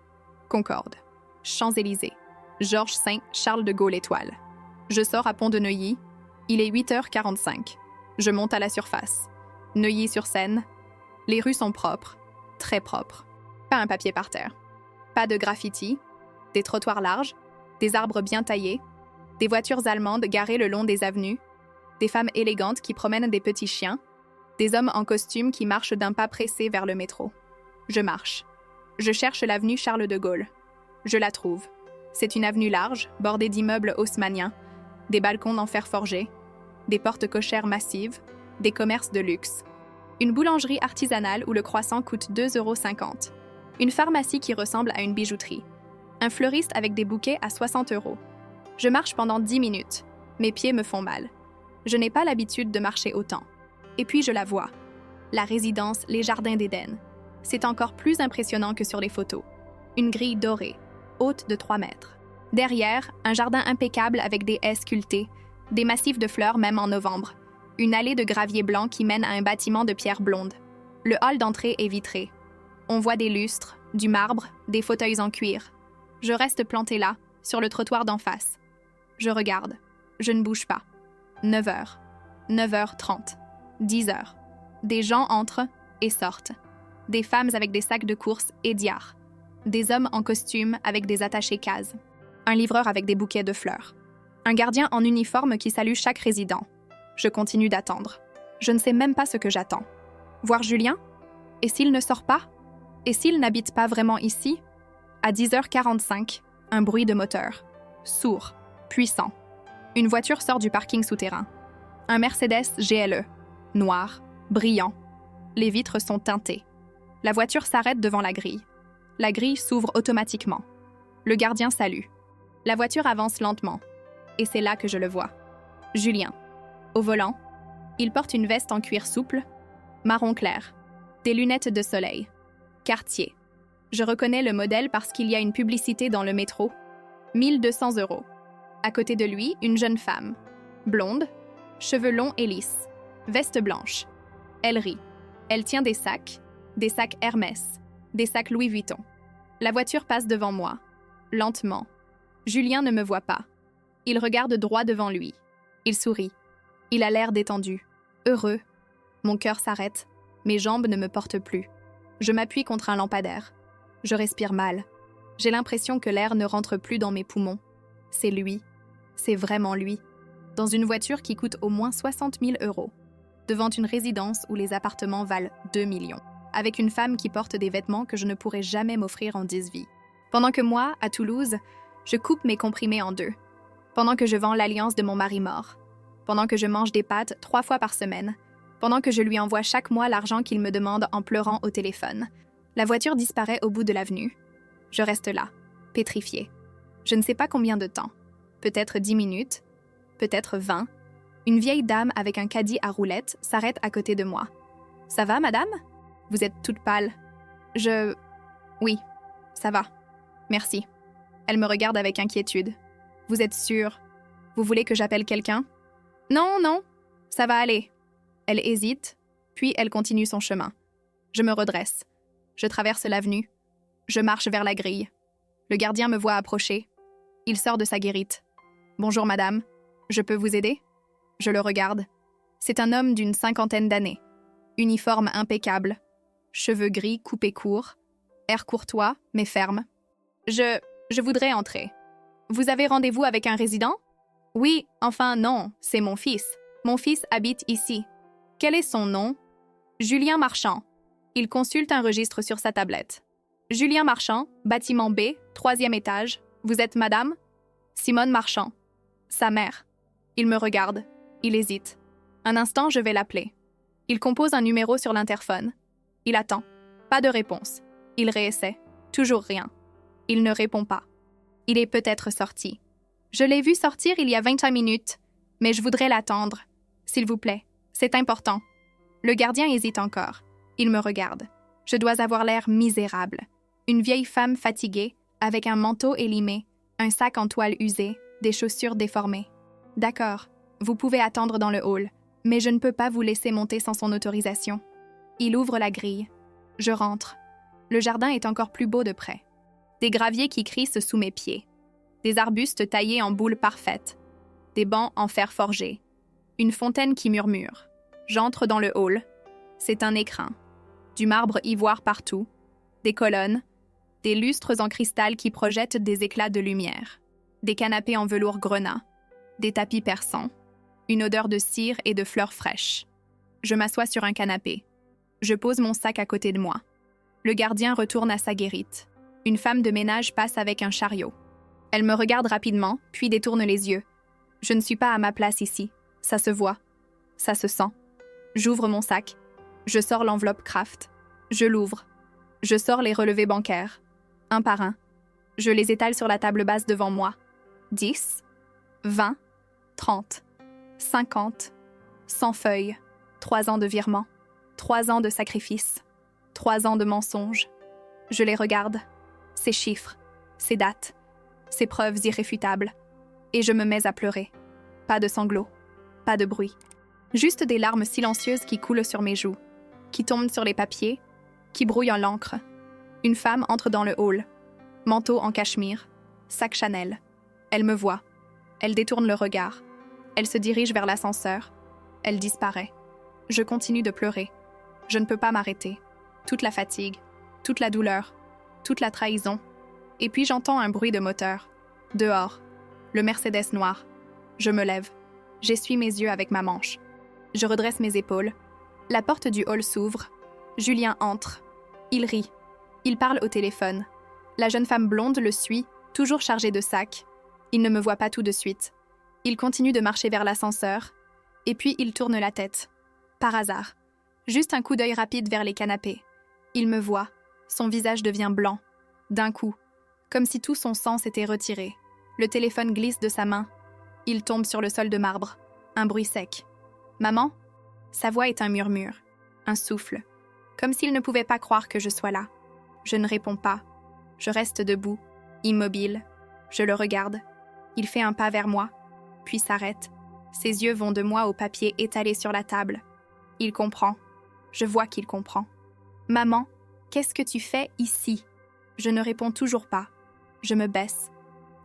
[SPEAKER 1] Concorde. Champs-Élysées. Georges V, Charles de Gaulle Étoile. Je sors à Pont de Neuilly. Il est 8h45. Je monte à la surface. Neuilly-sur-Seine. Les rues sont propres. Très propres. Pas un papier par terre. Pas de graffiti. Des trottoirs larges. Des arbres bien taillés. Des voitures allemandes garées le long des avenues. Des femmes élégantes qui promènent des petits chiens. Des hommes en costume qui marchent d'un pas pressé vers le métro. Je marche. Je cherche l'avenue Charles de Gaulle. Je la trouve. C'est une avenue large, bordée d'immeubles haussmanniens, des balcons en fer forgé, des portes cochères massives, des commerces de luxe. Une boulangerie artisanale où le croissant coûte 2,50 €. Une pharmacie qui ressemble à une bijouterie. Un fleuriste avec des bouquets à 60 €. Je marche pendant 10 minutes. Mes pieds me font mal. Je n'ai pas l'habitude de marcher autant. Et puis je la vois. La résidence, les jardins d'Éden. C'est encore plus impressionnant que sur les photos. Une grille dorée, haute de 3 mètres. Derrière, un jardin impeccable avec des haies sculptées, des massifs de fleurs même en novembre. Une allée de gravier blanc qui mène à un bâtiment de pierre blonde. Le hall d'entrée est vitré. On voit des lustres, du marbre, des fauteuils en cuir. Je reste plantée là, sur le trottoir d'en face. Je regarde. Je ne bouge pas. 9h. 9h30. 10h. Des gens entrent et sortent. Des femmes avec des sacs de course et diarrhes. Des hommes en costume avec des attachés cases. Un livreur avec des bouquets de fleurs. Un gardien en uniforme qui salue chaque résident. Je continue d'attendre. Je ne sais même pas ce que j'attends. Voir Julien? Et s'il ne sort pas? Et s'il n'habite pas vraiment ici? À 10h45, un bruit de moteur. Sourd, puissant. Une voiture sort du parking souterrain. Un Mercedes GLE. Noir, brillant. Les vitres sont teintées. La voiture s'arrête devant la grille. La grille s'ouvre automatiquement. Le gardien salue. La voiture avance lentement. Et c'est là que je le vois. Julien. Au volant. Il porte une veste en cuir souple, marron clair. Des lunettes de soleil. Cartier. Je reconnais le modèle parce qu'il y a une publicité dans le métro. 1200 €. À côté de lui, une jeune femme. Blonde, cheveux longs et lisses. Veste blanche. Elle rit. Elle tient des sacs Hermès, des sacs Louis Vuitton. La voiture passe devant moi, lentement. Julien ne me voit pas. Il regarde droit devant lui. Il sourit. Il a l'air détendu, heureux. Mon cœur s'arrête. Mes jambes ne me portent plus. Je m'appuie contre un lampadaire. Je respire mal. J'ai l'impression que l'air ne rentre plus dans mes poumons. C'est lui. C'est vraiment lui. Dans une voiture qui coûte au moins 60 000 €. Devant une résidence où les appartements valent 2 millions. Avec une femme qui porte des vêtements que je ne pourrais jamais m'offrir en 10 vies. Pendant que moi, à Toulouse, je coupe mes comprimés en 2. Pendant que je vends l'alliance de mon mari mort. Pendant que je mange des pâtes 3 fois par semaine. Pendant que je lui envoie chaque mois l'argent qu'il me demande en pleurant au téléphone. La voiture disparaît au bout de l'avenue. Je reste là, pétrifiée. Je ne sais pas combien de temps. Peut-être 10 minutes, peut-être 20. Une vieille dame avec un caddie à roulettes s'arrête à côté de moi. « Ça va, madame? Vous êtes toute pâle. » Oui, ça va. Merci. Elle me regarde avec inquiétude. « Vous êtes sûre? Vous voulez que j'appelle quelqu'un? » « Non, non, ça va aller. » Elle hésite, puis elle continue son chemin. Je me redresse. Je traverse l'avenue. Je marche vers la grille. Le gardien me voit approcher. Il sort de sa guérite. « Bonjour, madame. Je peux vous aider? » Je le regarde. C'est un homme d'une 50aine d'années. Uniforme impeccable. Cheveux gris coupés courts. Air courtois, mais ferme. Je voudrais entrer. Vous avez rendez-vous avec un résident? Oui, enfin non, c'est mon fils. Mon fils habite ici. Quel est son nom? Julien Marchand. Il consulte un registre sur sa tablette. Julien Marchand, bâtiment B, 3e étage. Vous êtes madame? Simone Marchand. Sa mère. Il me regarde. Il hésite. Un instant, je vais l'appeler. Il compose un numéro sur l'interphone. Il attend. Pas de réponse. Il réessaie. Toujours rien. Il ne répond pas. Il est peut-être sorti. Je l'ai vu sortir il y a 25 minutes, mais je voudrais l'attendre. S'il vous plaît, c'est important. Le gardien hésite encore. Il me regarde. Je dois avoir l'air misérable. Une vieille femme fatiguée, avec un manteau élimé, un sac en toile usée, des chaussures déformées. D'accord, vous pouvez attendre dans le hall, mais je ne peux pas vous laisser monter sans son autorisation. Il ouvre la grille. Je rentre. Le jardin est encore plus beau de près. Des graviers qui crissent sous mes pieds. Des arbustes taillés en boules parfaites. Des bancs en fer forgé. Une fontaine qui murmure. J'entre dans le hall. C'est un écrin. Du marbre ivoire partout. Des colonnes. Des lustres en cristal qui projettent des éclats de lumière. Des canapés en velours grenat. Des tapis persans. Une odeur de cire et de fleurs fraîches. Je m'assois sur un canapé. Je pose mon sac à côté de moi. Le gardien retourne à sa guérite. Une femme de ménage passe avec un chariot. Elle me regarde rapidement, puis détourne les yeux. Je ne suis pas à ma place ici. Ça se voit. Ça se sent. J'ouvre mon sac. Je sors l'enveloppe Kraft. Je l'ouvre. Je sors les relevés bancaires. Un par un. Je les étale sur la table basse devant moi. 10, 20, 30, 50, 100 feuilles. 3 ans de virement. 3 ans de sacrifice. 3 ans de mensonges. Je les regarde. Ces chiffres. Ces dates. Ces preuves irréfutables. Et je me mets à pleurer. Pas de sanglots. Pas de bruit. Juste des larmes silencieuses qui coulent sur mes joues, qui tombent sur les papiers, qui brouillent en l'encre. Une femme entre dans le hall. Manteau en cachemire. Sac Chanel. Elle me voit. Elle détourne le regard. Elle se dirige vers l'ascenseur. Elle disparaît. Je continue de pleurer. Je ne peux pas m'arrêter. Toute la fatigue, toute la douleur, toute la trahison. Et puis j'entends un bruit de moteur. Dehors. Le Mercedes noir. Je me lève. J'essuie mes yeux avec ma manche. Je redresse mes épaules. La porte du hall s'ouvre. Julien entre. Il rit. Il parle au téléphone. La jeune femme blonde le suit, toujours chargée de sacs. Il ne me voit pas tout de suite. Il continue de marcher vers l'ascenseur, et puis il tourne la tête. Par hasard. Juste un coup d'œil rapide vers les canapés. Il me voit. Son visage devient blanc. D'un coup. Comme si tout son sang s'était retiré. Le téléphone glisse de sa main. Il tombe sur le sol de marbre. Un bruit sec. « Maman ?» Sa voix est un murmure. Un souffle. Comme s'il ne pouvait pas croire que je sois là. Je ne réponds pas. Je reste debout, immobile. Je le regarde. Il fait un pas vers moi, puis s'arrête. Ses yeux vont de moi au papier étalé sur la table. Il comprend. Je vois qu'il comprend. « Maman, qu'est-ce que tu fais ici ?» Je ne réponds toujours pas. Je me baisse.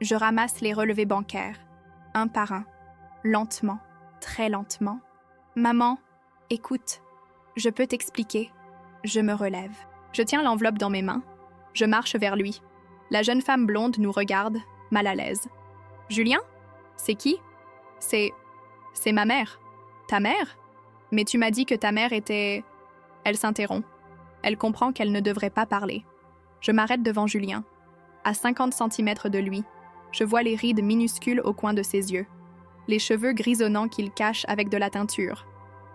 [SPEAKER 1] Je ramasse les relevés bancaires, un par un, lentement, très lentement. « Maman, écoute, je peux t'expliquer. » Je me relève. Je tiens l'enveloppe dans mes mains. Je marche vers lui. La jeune femme blonde nous regarde, mal à l'aise. « Julien ? C'est qui ? » C'est ma mère. Ta mère ? Mais tu m'as dit que ta mère était... Elle s'interrompt. Elle comprend qu'elle ne devrait pas parler. Je m'arrête devant Julien. À 50 centimètres de lui, je vois les rides minuscules au coin de ses yeux, les cheveux grisonnants qu'il cache avec de la teinture,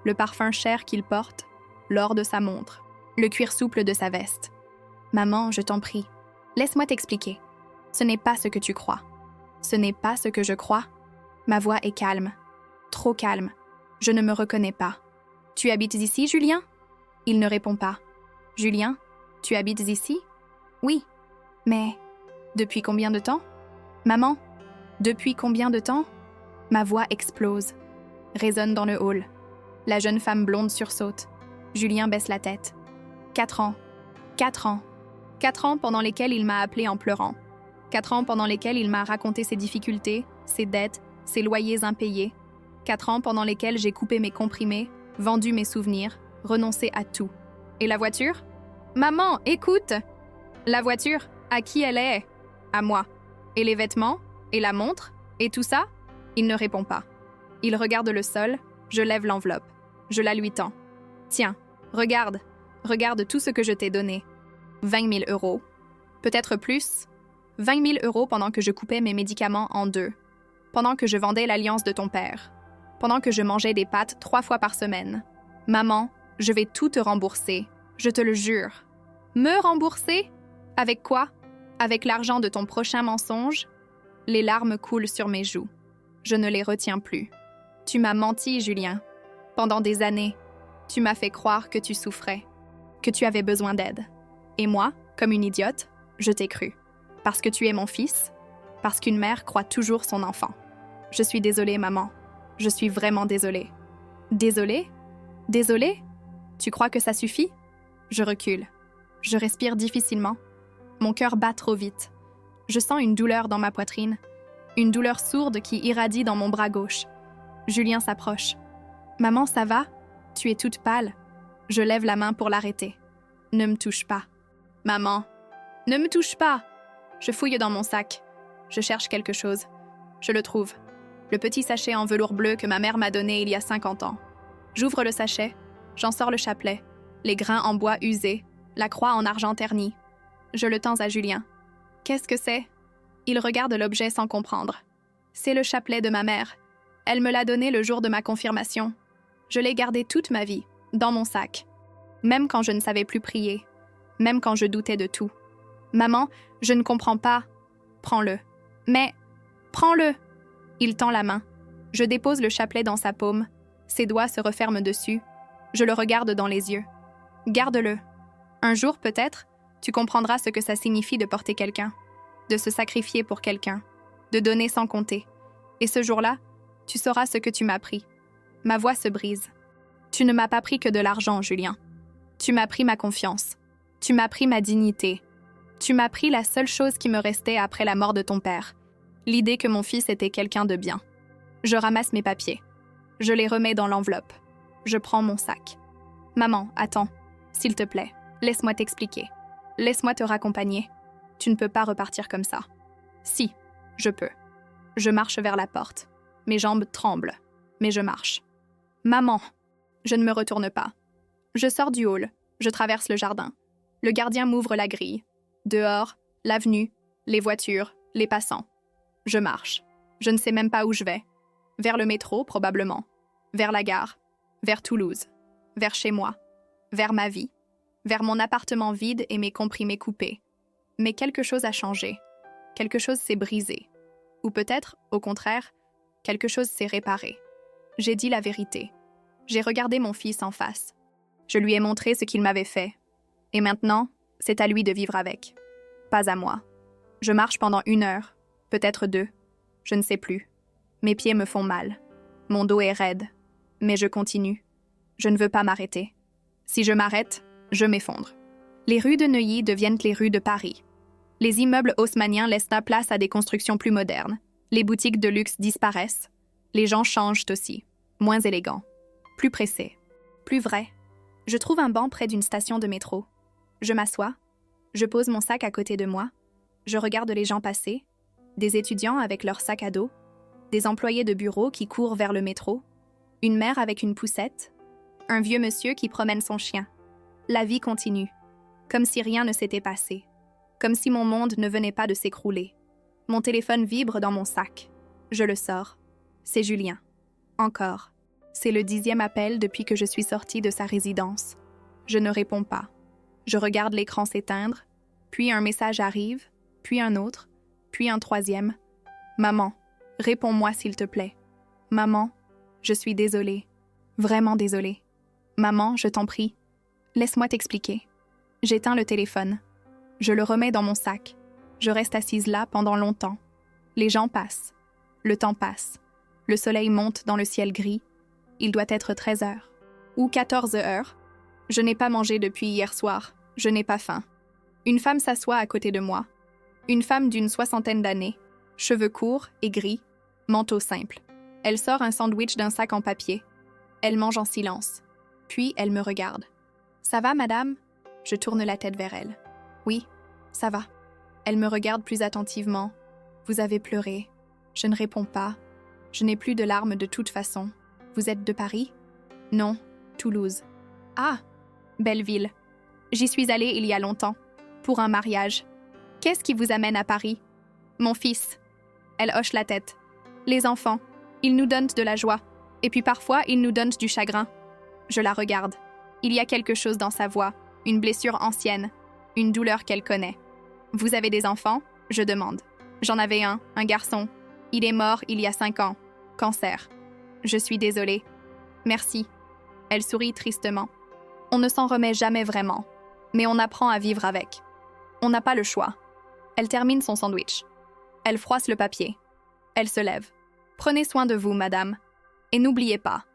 [SPEAKER 1] le parfum cher qu'il porte, l'or de sa montre, le cuir souple de sa veste. « Maman, je t'en prie, laisse-moi t'expliquer. Ce n'est pas ce que tu crois. Ce n'est pas ce que je crois. » Ma voix est calme, trop calme. Je ne me reconnais pas. « Tu habites ici, Julien ?» Il ne répond pas. « Julien, tu habites ici ?» « Oui. Mais depuis combien de temps ? » « Maman, depuis combien de temps ?» Ma voix explose, résonne dans le hall. La jeune femme blonde sursaute. Julien baisse la tête. 4 ans. 4 ans. 4 ans pendant lesquels il m'a appelée en pleurant. 4 ans pendant lesquels il m'a raconté ses difficultés, ses dettes, ses loyers impayés. 4 ans pendant lesquels j'ai coupé mes comprimés, vendu mes souvenirs, renoncé à tout. Et la voiture ? Maman, écoute ! La voiture, à qui elle est ? À moi. Et les vêtements ? Et la montre ? Et tout ça ? Il ne répond pas. Il regarde le sol, je lève l'enveloppe. Je la lui tends. Tiens, regarde tout ce que je t'ai donné. 20 000 euros. Peut-être plus. 20 000 euros pendant que je coupais mes médicaments en 2. Pendant que je vendais l'alliance de ton père. Pendant que je mangeais des pâtes 3 fois par semaine. Maman, je vais tout te rembourser. Je te le jure. Me rembourser ? Avec quoi ? Avec l'argent de ton prochain mensonge ? Les larmes coulent sur mes joues. Je ne les retiens plus. Tu m'as menti, Julien. Pendant des années, tu m'as fait croire que tu souffrais, que tu avais besoin d'aide. Et moi, comme une idiote, je t'ai cru. Parce que tu es mon fils, parce qu'une mère croit toujours son enfant. Je suis désolée, maman. Je suis vraiment désolée. Désolée ? Désolée ? Tu crois que ça suffit ? Je recule. Je respire difficilement. Mon cœur bat trop vite. Je sens une douleur dans ma poitrine, une douleur sourde qui irradie dans mon bras gauche. Julien s'approche. « Maman, ça va ? Tu es toute pâle. » Je lève la main pour l'arrêter. « Ne me touche pas. »« Maman, ne me touche pas !» Je fouille dans mon sac. Je cherche quelque chose. Je le trouve. Le petit sachet en velours bleu que ma mère m'a donné il y a 50 ans. J'ouvre le sachet. J'en sors le chapelet. Les grains en bois usés. La croix en argent terni. Je le tends à Julien. « Qu'est-ce que c'est ?» Il regarde l'objet sans comprendre. « C'est le chapelet de ma mère. Elle me l'a donné le jour de ma confirmation. Je l'ai gardé toute ma vie, dans mon sac. Même quand je ne savais plus prier. Même quand je doutais de tout. Maman, je ne comprends pas. Prends-le. Mais, prends-le !» Il tend la main. Je dépose le chapelet dans sa paume. Ses doigts se referment dessus. Je le regarde dans les yeux. « Garde-le. Un jour, peut-être, tu comprendras ce que ça signifie de porter quelqu'un, de se sacrifier pour quelqu'un, de donner sans compter. Et ce jour-là, tu sauras ce que tu m'as pris. » Ma voix se brise. Tu ne m'as pas pris que de l'argent, Julien. Tu m'as pris ma confiance. Tu m'as pris ma dignité. Tu m'as pris la seule chose qui me restait après la mort de ton père, l'idée que mon fils était quelqu'un de bien. Je ramasse mes papiers. Je les remets dans l'enveloppe. Je prends mon sac. « Maman, attends. S'il te plaît, laisse-moi t'expliquer. Laisse-moi te raccompagner. Tu ne peux pas repartir comme ça. » « Si, je peux. » Je marche vers la porte. Mes jambes tremblent, mais je marche. « Maman !» Je ne me retourne pas. Je sors du hall. Je traverse le jardin. Le gardien m'ouvre la grille. Dehors, l'avenue, les voitures, les passants. Je marche. Je ne sais même pas où je vais. Vers le métro, probablement. Vers la gare. Vers Toulouse. Vers chez moi. Vers ma vie. Vers mon appartement vide et mes comprimés coupés. Mais quelque chose a changé. Quelque chose s'est brisé. Ou peut-être, au contraire, quelque chose s'est réparé. J'ai dit la vérité. J'ai regardé mon fils en face. Je lui ai montré ce qu'il m'avait fait. Et maintenant, c'est à lui de vivre avec. Pas à moi. Je marche pendant 1 heure, peut-être 2. Je ne sais plus. Mes pieds me font mal. Mon dos est raide. Mais je continue. Je ne veux pas m'arrêter. Si je m'arrête, je m'effondre. Les rues de Neuilly deviennent les rues de Paris. Les immeubles haussmanniens laissent la place à des constructions plus modernes. Les boutiques de luxe disparaissent. Les gens changent aussi. Moins élégants. Plus pressés. Plus vrais. Je trouve un banc près d'une station de métro. Je m'assois. Je pose mon sac à côté de moi. Je regarde les gens passer. Des étudiants avec leur sac à dos. Des employés de bureau qui courent vers le métro. Une mère avec une poussette. Un vieux monsieur qui promène son chien. La vie continue. Comme si rien ne s'était passé. Comme si mon monde ne venait pas de s'écrouler. Mon téléphone vibre dans mon sac. Je le sors. C'est Julien. Encore. C'est le 10e appel depuis que je suis sortie de sa résidence. Je ne réponds pas. Je regarde l'écran s'éteindre, puis un message arrive, puis un autre, puis un 3e. Maman, réponds-moi s'il te plaît. Maman, je suis désolée. Vraiment désolée. Maman, je t'en prie. Laisse-moi t'expliquer. J'éteins le téléphone. Je le remets dans mon sac. Je reste assise là pendant longtemps. Les gens passent. Le temps passe. Le soleil monte dans le ciel gris. Il doit être 13 heures. Ou 14 heures. Je n'ai pas mangé depuis hier soir. Je n'ai pas faim. Une femme s'assoit à côté de moi. Une femme d'une 60aine d'années. Cheveux courts et gris. Manteau simple. Elle sort un sandwich d'un sac en papier. Elle mange en silence. Puis elle me regarde. « Ça va, madame ?» Je tourne la tête vers elle. « Oui, ça va. » Elle me regarde plus attentivement. « Vous avez pleuré. » Je ne réponds pas. Je n'ai plus de larmes de toute façon. « Vous êtes de Paris ?» « Non, Toulouse. »« Ah, belle ville. J'y suis allée il y a longtemps. Pour un mariage. Qu'est-ce qui vous amène à Paris ?»« Mon fils. » Elle hoche la tête. « Les enfants. Ils nous donnent de la joie. Et puis parfois, ils nous donnent du chagrin. » Je la regarde. Il y a quelque chose dans sa voix. Une blessure ancienne. Une douleur qu'elle connaît. « Vous avez des enfants ?» Je demande. J'en avais un garçon. Il est mort il y a 5 ans. Cancer. Je suis désolée. Merci. Elle sourit tristement. On ne s'en remet jamais vraiment. Mais on apprend à vivre avec. On n'a pas le choix. Elle termine son sandwich. Elle froisse le papier. Elle se lève. Prenez soin de vous, madame. Et n'oubliez pas,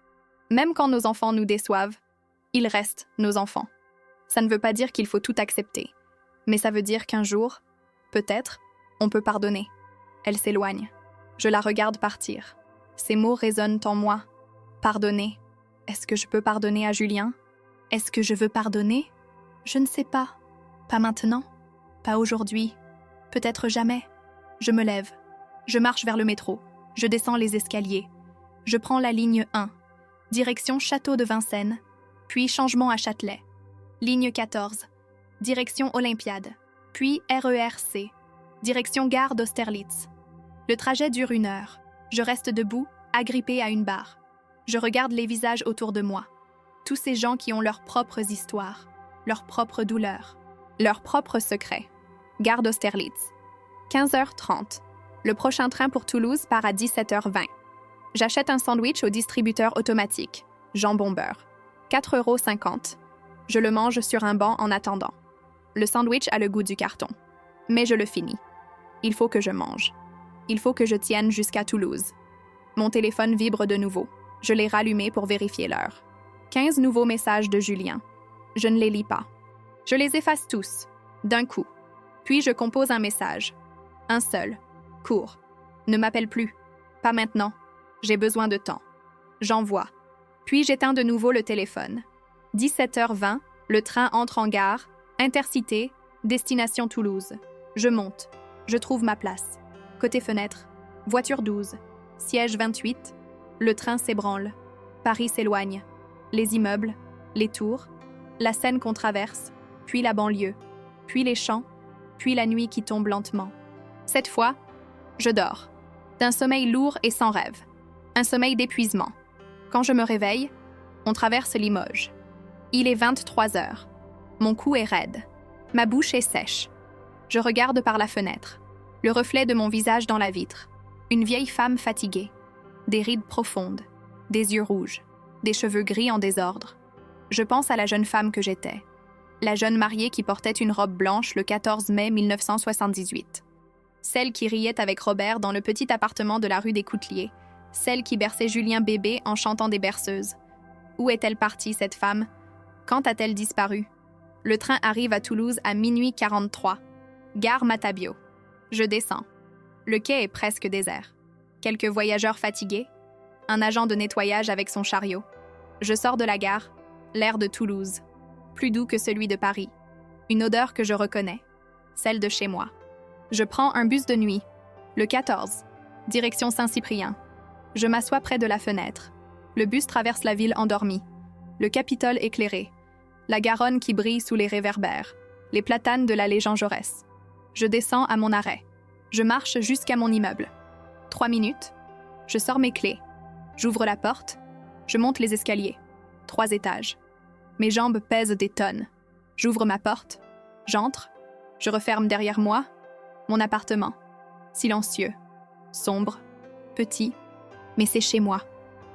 [SPEAKER 1] même quand nos enfants nous déçoivent, ils restent nos enfants. Ça ne veut pas dire qu'il faut tout accepter. Mais ça veut dire qu'un jour, peut-être, on peut pardonner. Elle s'éloigne. Je la regarde partir. Ces mots résonnent en moi. Pardonner. Est-ce que je peux pardonner à Julien? Est-ce que je veux pardonner? Je ne sais pas. Pas maintenant. Pas aujourd'hui. Peut-être jamais. Je me lève. Je marche vers le métro. Je descends les escaliers. Je prends la ligne 1. Direction Château de Vincennes. Puis changement à Châtelet. Ligne 14. Direction Olympiade. Puis RERC. Direction gare d'Austerlitz. Le trajet dure 1 heure. Je reste debout, agrippée à une barre. Je regarde les visages autour de moi. Tous ces gens qui ont leurs propres histoires, leurs propres douleurs, leurs propres secrets. Gare d'Austerlitz. 15h30. Le prochain train pour Toulouse part à 17h20. J'achète un sandwich au distributeur automatique. Jambon beurre. 4,50 €. Je le mange sur un banc en attendant. Le sandwich a le goût du carton. Mais je le finis. Il faut que je mange. Il faut que je tienne jusqu'à Toulouse. Mon téléphone vibre de nouveau. Je l'ai rallumé pour vérifier l'heure. 15 nouveaux messages de Julien. Je ne les lis pas. Je les efface tous, d'un coup. Puis je compose un message. Un seul. Court. Ne m'appelle plus. Pas maintenant. J'ai besoin de temps. J'envoie. Puis j'éteins de nouveau le téléphone. 17h20, le train entre en gare. Intercité, destination Toulouse. Je monte. Je trouve ma place. Côté fenêtre. Voiture 12. Siège 28. Le train s'ébranle. Paris s'éloigne. Les immeubles, les tours, La Seine qu'on traverse, puis la banlieue, puis les champs, puis la nuit qui tombe lentement. Cette fois, je dors, d'un sommeil lourd et sans rêve, un sommeil d'épuisement. Quand je me réveille, on traverse Limoges. Il est 23 heures. Mon cou est raide. Ma bouche est sèche. Je regarde par la fenêtre. Le reflet de mon visage dans la vitre. Une vieille femme fatiguée. Des rides profondes. Des yeux rouges. Des cheveux gris en désordre. Je pense à la jeune femme que j'étais. La jeune mariée qui portait une robe blanche le 14 mai 1978. Celle qui riait avec Robert dans le petit appartement de la rue des Couteliers. Celle qui berçait Julien bébé en chantant des berceuses. Où est-elle partie, cette femme? Quand a-t-elle disparu? Le train arrive à Toulouse à minuit 43. Gare Matabio. Je descends. Le quai est presque désert. Quelques voyageurs fatigués. Un agent de nettoyage avec son chariot. Je sors de la gare. L'air de Toulouse. Plus doux que celui de Paris. Une odeur que je reconnais. Celle de chez moi. Je prends un bus de nuit. Le 14. Direction Saint-Cyprien. Je m'assois près de la fenêtre. Le bus traverse la ville endormie. Le Capitole éclairé. La Garonne qui brille sous les réverbères. Les platanes de l'allée Jean Jaurès. Je descends à mon arrêt. Je marche jusqu'à mon immeuble. 3 minutes. Je sors mes clés. J'ouvre la porte. Je monte les escaliers. 3 étages. Mes jambes pèsent des tonnes. J'ouvre ma porte. J'entre. Je referme derrière moi. Mon appartement. Silencieux. Sombre. Petit. Mais c'est chez moi.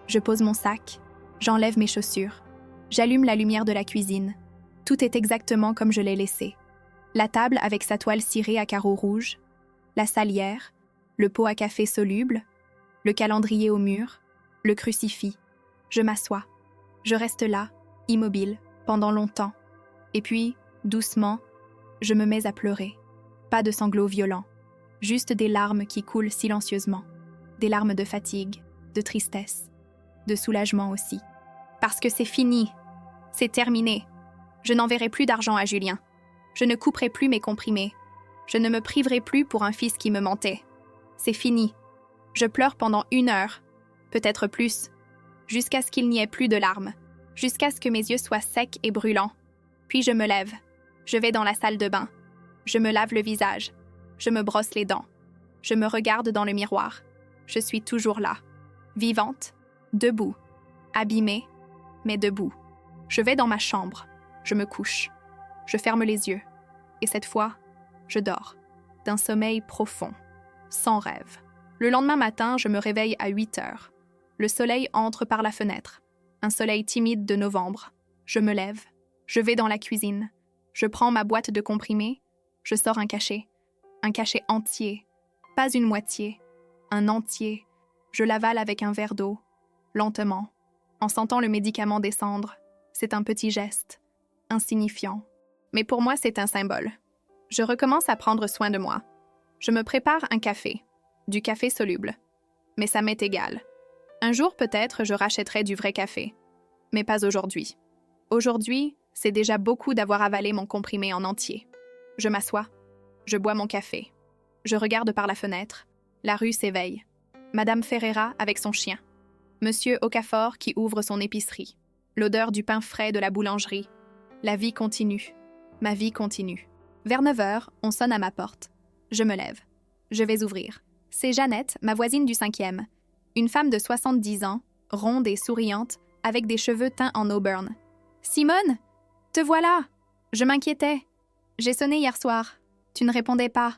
[SPEAKER 1] Je pose mon sac. J'enlève mes chaussures. J'allume la lumière de la cuisine. Tout est exactement comme je l'ai laissé. La table avec sa toile cirée à carreaux rouges. La salière. Le pot à café soluble. Le calendrier au mur. Le crucifix. Je m'assois. Je reste là, immobile, pendant longtemps. Et puis, doucement, je me mets à pleurer. Pas de sanglots violents. Juste des larmes qui coulent silencieusement. Des larmes de fatigue, de tristesse, de soulagement aussi. Parce que c'est fini. C'est terminé. Je n'enverrai plus d'argent à Julien. Je ne couperai plus mes comprimés. Je ne me priverai plus pour un fils qui me mentait. C'est fini. Je pleure pendant 1 heure, peut-être plus, jusqu'à ce qu'il n'y ait plus de larmes, jusqu'à ce que mes yeux soient secs et brûlants. Puis je me lève. Je vais dans la salle de bain. Je me lave le visage. Je me brosse les dents. Je me regarde dans le miroir. Je suis toujours là, vivante, debout, abîmée, mais debout. Je vais dans ma chambre. Je me couche. Je ferme les yeux. Et cette fois, je dors, d'un sommeil profond, sans rêve. Le lendemain matin, je me réveille à 8 heures. Le soleil entre par la fenêtre. Un soleil timide de novembre. Je me lève. Je vais dans la cuisine. Je prends ma boîte de comprimés. Je sors un cachet. Un cachet entier. Pas une moitié. Un entier. Je l'avale avec un verre d'eau. Lentement. En sentant le médicament descendre. C'est un petit geste. Insignifiant. Mais pour moi, c'est un symbole. Je recommence à prendre soin de moi. Je me prépare un café. Du café soluble. Mais ça m'est égal. Un jour, peut-être, je rachèterai du vrai café. Mais pas aujourd'hui. Aujourd'hui, c'est déjà beaucoup d'avoir avalé mon comprimé en entier. Je m'assois. Je bois mon café. Je regarde par la fenêtre. La rue s'éveille. Madame Ferreira avec son chien. Monsieur Okafor qui ouvre son épicerie. L'odeur du pain frais de la boulangerie. La vie continue. Ma vie continue. Vers 9 heures, on sonne à ma porte. Je me lève. Je vais ouvrir. C'est Jeannette, ma voisine du 5e. Une femme de 70 ans, ronde et souriante, avec des cheveux teints en auburn. « Simone, te voilà! Je m'inquiétais. J'ai sonné hier soir. Tu ne répondais pas.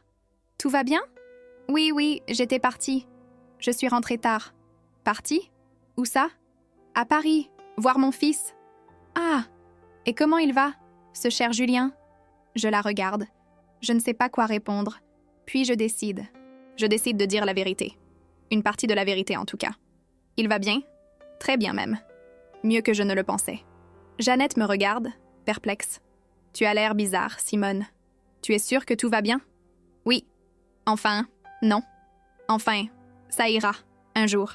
[SPEAKER 1] Tout va bien? Oui, j'étais partie. Je suis rentrée tard. Partie? Où ça? À Paris, voir mon fils. Ah! Et comment il va, ce cher Julien? Je la regarde. Je ne sais pas quoi répondre. Puis je décide. Je décide de dire la vérité. Une partie de la vérité, en tout cas. Il va bien? Très bien même. Mieux que je ne le pensais. Jeannette me regarde, perplexe. Tu as l'air bizarre, Simone. Tu es sûre que tout va bien? Oui. Enfin, non. Enfin, ça ira, un jour.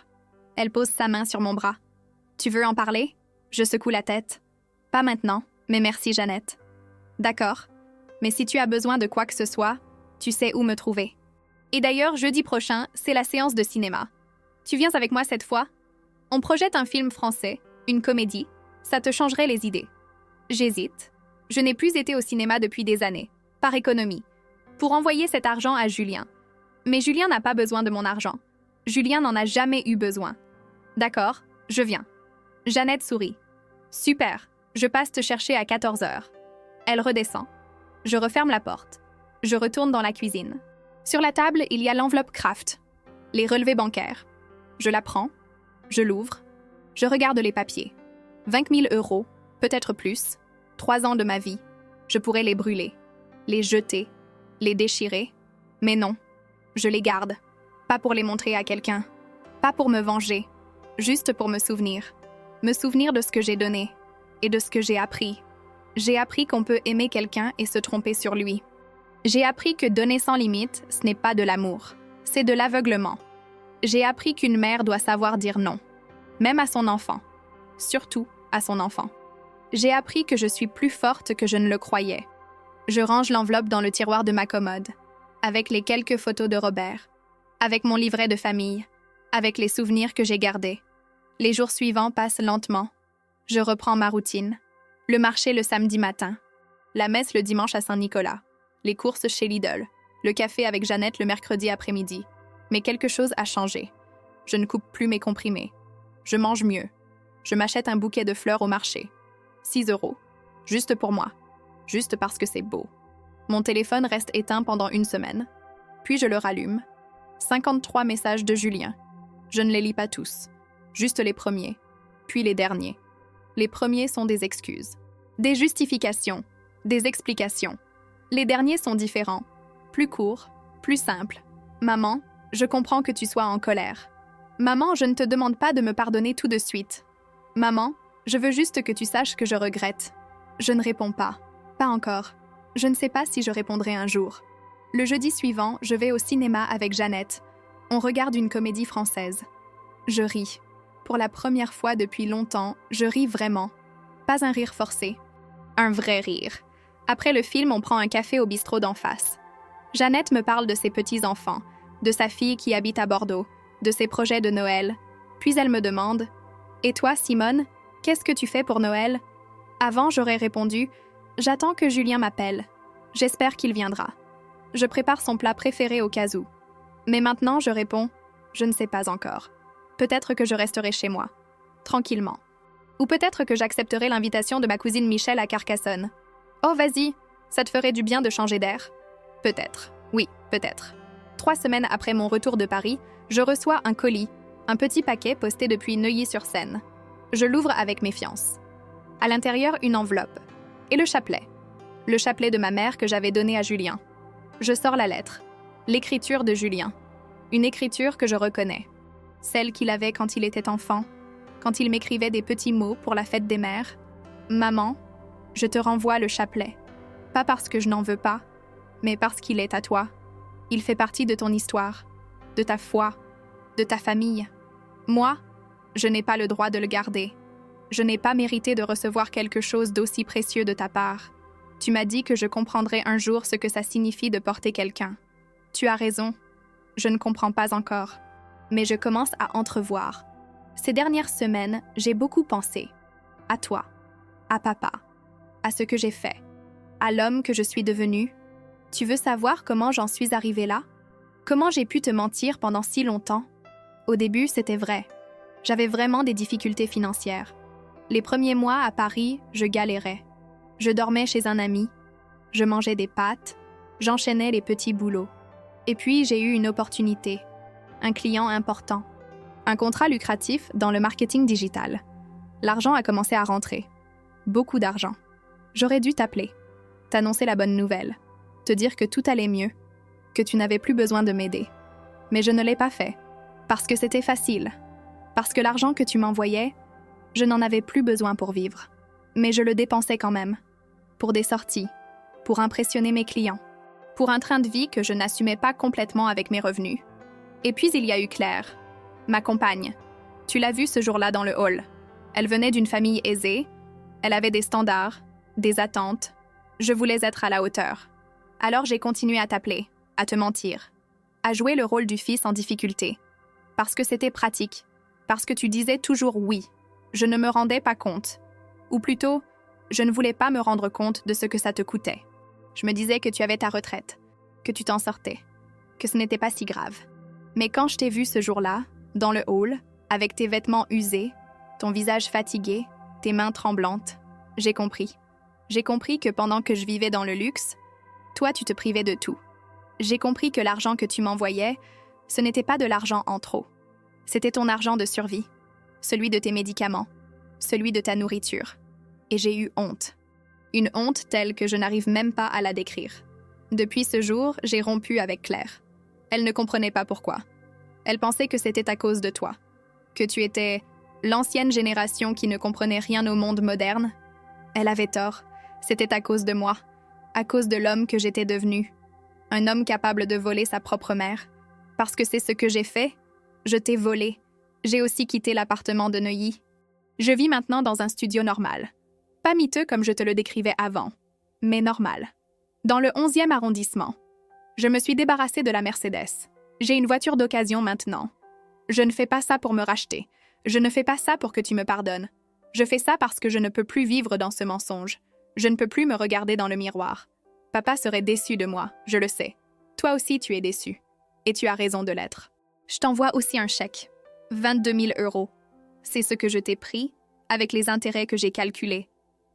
[SPEAKER 1] Elle pose sa main sur mon bras. Tu veux en parler? Je secoue la tête. Pas maintenant, mais merci, Jeannette. D'accord. Mais si tu as besoin de quoi que ce soit, tu sais où me trouver. Et d'ailleurs, jeudi prochain, c'est la séance de cinéma. Tu viens avec moi cette fois? On projette un film français, une comédie. Ça te changerait les idées. J'hésite. Je n'ai plus été au cinéma depuis des années, par économie, pour envoyer cet argent à Julien. Mais Julien n'a pas besoin de mon argent. Julien n'en a jamais eu besoin. D'accord, je viens. Jeannette sourit. Super, je passe te chercher à 14 heures. Elle redescend. Je referme la porte. Je retourne dans la cuisine. Sur la table, il y a l'enveloppe Kraft, les relevés bancaires. Je la prends, je l'ouvre, je regarde les papiers. 20 000 €, peut-être plus, 3 ans de ma vie. Je pourrais les brûler, les jeter, les déchirer. Mais non, je les garde. Pas pour les montrer à quelqu'un, pas pour me venger, juste pour me souvenir. Me souvenir de ce que j'ai donné et de ce que j'ai appris. J'ai appris qu'on peut aimer quelqu'un et se tromper sur lui. J'ai appris que donner sans limite, ce n'est pas de l'amour, c'est de l'aveuglement. J'ai appris qu'une mère doit savoir dire non, même à son enfant, surtout à son enfant. J'ai appris que je suis plus forte que je ne le croyais. Je range l'enveloppe dans le tiroir de ma commode, avec les quelques photos de Robert, avec mon livret de famille, avec les souvenirs que j'ai gardés. Les jours suivants passent lentement. Je reprends ma routine. Le marché le samedi matin, la messe le dimanche à Saint-Nicolas, les courses chez Lidl, le café avec Jeannette le mercredi après-midi. Mais quelque chose a changé. Je ne coupe plus mes comprimés. Je mange mieux. Je m'achète un bouquet de fleurs au marché. 6 €. Juste pour moi. Juste parce que c'est beau. Mon téléphone reste éteint pendant une semaine. Puis je le rallume. 53 messages de Julien. Je ne les lis pas tous. Juste les premiers. Puis les derniers. Les premiers sont des excuses. Des justifications. Des explications. Les derniers sont différents. Plus courts. Plus simples. Maman, je comprends que tu sois en colère. Maman, je ne te demande pas de me pardonner tout de suite. Maman, je veux juste que tu saches que je regrette. Je ne réponds pas. Pas encore. Je ne sais pas si je répondrai un jour. Le jeudi suivant, je vais au cinéma avec Jeannette. On regarde une comédie française. Je ris. Pour la première fois depuis longtemps, je ris vraiment. Pas un rire forcé. Un vrai rire. Après le film, on prend un café au bistrot d'en face. Jeannette me parle de ses petits-enfants, de sa fille qui habite à Bordeaux, de ses projets de Noël. Puis elle me demande « Et toi, Simone, qu'est-ce que tu fais pour Noël ?» Avant, j'aurais répondu « J'attends que Julien m'appelle. J'espère qu'il viendra. Je prépare son plat préféré au cas où. » Mais maintenant, je réponds « Je ne sais pas encore. Peut-être que je resterai chez moi, tranquillement. Ou peut-être que j'accepterai l'invitation de ma cousine Michel à Carcassonne. Oh, vas-y, ça te ferait du bien de changer d'air. Peut-être, oui, peut-être. 3 semaines après mon retour de Paris, je reçois un colis, un petit paquet posté depuis Neuilly-sur-Seine. Je l'ouvre avec méfiance. À l'intérieur, une enveloppe. Et le chapelet. Le chapelet de ma mère que j'avais donné à Julien. Je sors la lettre. L'écriture de Julien. Une écriture que je reconnais. Celle qu'il avait quand il était enfant, quand il m'écrivait des petits mots pour la fête des mères. « Maman, je te renvoie le chapelet. Pas parce que je n'en veux pas, mais parce qu'il est à toi. Il fait partie de ton histoire, de ta foi, de ta famille. Moi, je n'ai pas le droit de le garder. Je n'ai pas mérité de recevoir quelque chose d'aussi précieux de ta part. Tu m'as dit que je comprendrais un jour ce que ça signifie de porter quelqu'un. Tu as raison, je ne comprends pas encore. Mais je commence à entrevoir. Ces dernières semaines, j'ai beaucoup pensé. À toi, à papa, à ce que j'ai fait, à l'homme que je suis devenu. Tu veux savoir comment j'en suis arrivée là? Comment j'ai pu te mentir pendant si longtemps? Au début, c'était vrai. J'avais vraiment des difficultés financières. Les premiers mois à Paris, je galérais. Je dormais chez un ami, je mangeais des pâtes, j'enchaînais les petits boulots. Et puis, j'ai eu une opportunité. Un client important, un contrat lucratif dans le marketing digital. L'argent a commencé à rentrer. Beaucoup d'argent. J'aurais dû t'appeler, t'annoncer la bonne nouvelle, te dire que tout allait mieux, que tu n'avais plus besoin de m'aider. Mais je ne l'ai pas fait, parce que c'était facile, parce que l'argent que tu m'envoyais, je n'en avais plus besoin pour vivre. Mais je le dépensais quand même, pour des sorties, pour impressionner mes clients, pour un train de vie que je n'assumais pas complètement avec mes revenus. Et puis il y a eu Claire, ma compagne. Tu l'as vue ce jour-là dans le hall. Elle venait d'une famille aisée, elle avait des standards, des attentes. Je voulais être à la hauteur. Alors j'ai continué à t'appeler, à te mentir, à jouer le rôle du fils en difficulté. Parce que c'était pratique, parce que tu disais toujours oui. Je ne me rendais pas compte. Ou plutôt, Je ne voulais pas me rendre compte de ce que ça te coûtait. Je me disais que tu avais ta retraite, que tu t'en sortais, que ce n'était pas si grave. Mais quand je t'ai vu ce jour-là, dans le hall, avec tes vêtements usés, ton visage fatigué, tes mains tremblantes, j'ai compris. J'ai compris que pendant que je vivais dans le luxe, toi, tu te privais de tout. J'ai compris que l'argent que tu m'envoyais, ce n'était pas de l'argent en trop. C'était ton argent de survie, celui de tes médicaments, celui de ta nourriture. Et j'ai eu honte. Une honte telle que je n'arrive même pas à la décrire. Depuis ce jour, j'ai rompu avec Claire. Elle ne comprenait pas pourquoi. Elle pensait que c'était à cause de toi, que tu étais l'ancienne génération qui ne comprenait rien au monde moderne. Elle avait tort. C'était à cause de moi, à cause de l'homme que j'étais devenu. Un homme capable de voler sa propre mère. Parce que c'est ce que j'ai fait, je t'ai volé. J'ai aussi quitté l'appartement de Neuilly. Je vis maintenant dans un studio normal. Pas miteux comme je te le décrivais avant, mais normal. Dans le 11e arrondissement. Je me suis débarrassée de la Mercedes. J'ai une voiture d'occasion maintenant. Je ne fais pas ça pour me racheter. Je ne fais pas ça pour que tu me pardonnes. Je fais ça parce que je ne peux plus vivre dans ce mensonge. Je ne peux plus me regarder dans le miroir. Papa serait déçu de moi, je le sais. Toi aussi, tu es déçu. Et tu as raison de l'être. Je t'envoie aussi un chèque. 22 000 €. C'est ce que je t'ai pris, avec les intérêts que j'ai calculés.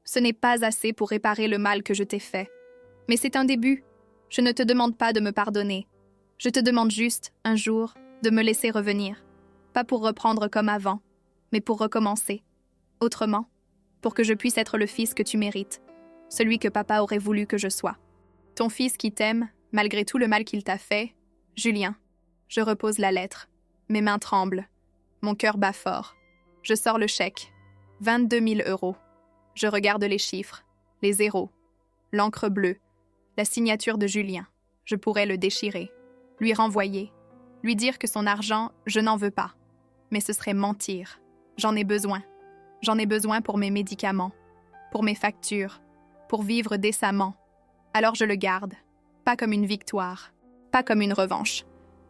[SPEAKER 1] Ce n'est pas assez pour réparer le mal que je t'ai fait. Mais c'est un début. Je ne te demande pas de me pardonner. Je te demande juste, un jour, de me laisser revenir. Pas pour reprendre comme avant, mais pour recommencer. Autrement, pour que je puisse être le fils que tu mérites, celui que papa aurait voulu que je sois. Ton fils qui t'aime, malgré tout le mal qu'il t'a fait, Julien. Je repose la lettre. Mes mains tremblent. Mon cœur bat fort. Je sors le chèque. 22 000 €. Je regarde les chiffres, les zéros, l'encre bleue, la signature de Julien. Je pourrais le déchirer, lui renvoyer, lui dire que son argent, je n'en veux pas. Mais ce serait mentir. J'en ai besoin. J'en ai besoin pour mes médicaments, pour mes factures, pour vivre décemment. Alors je le garde, pas comme une victoire, pas comme une revanche,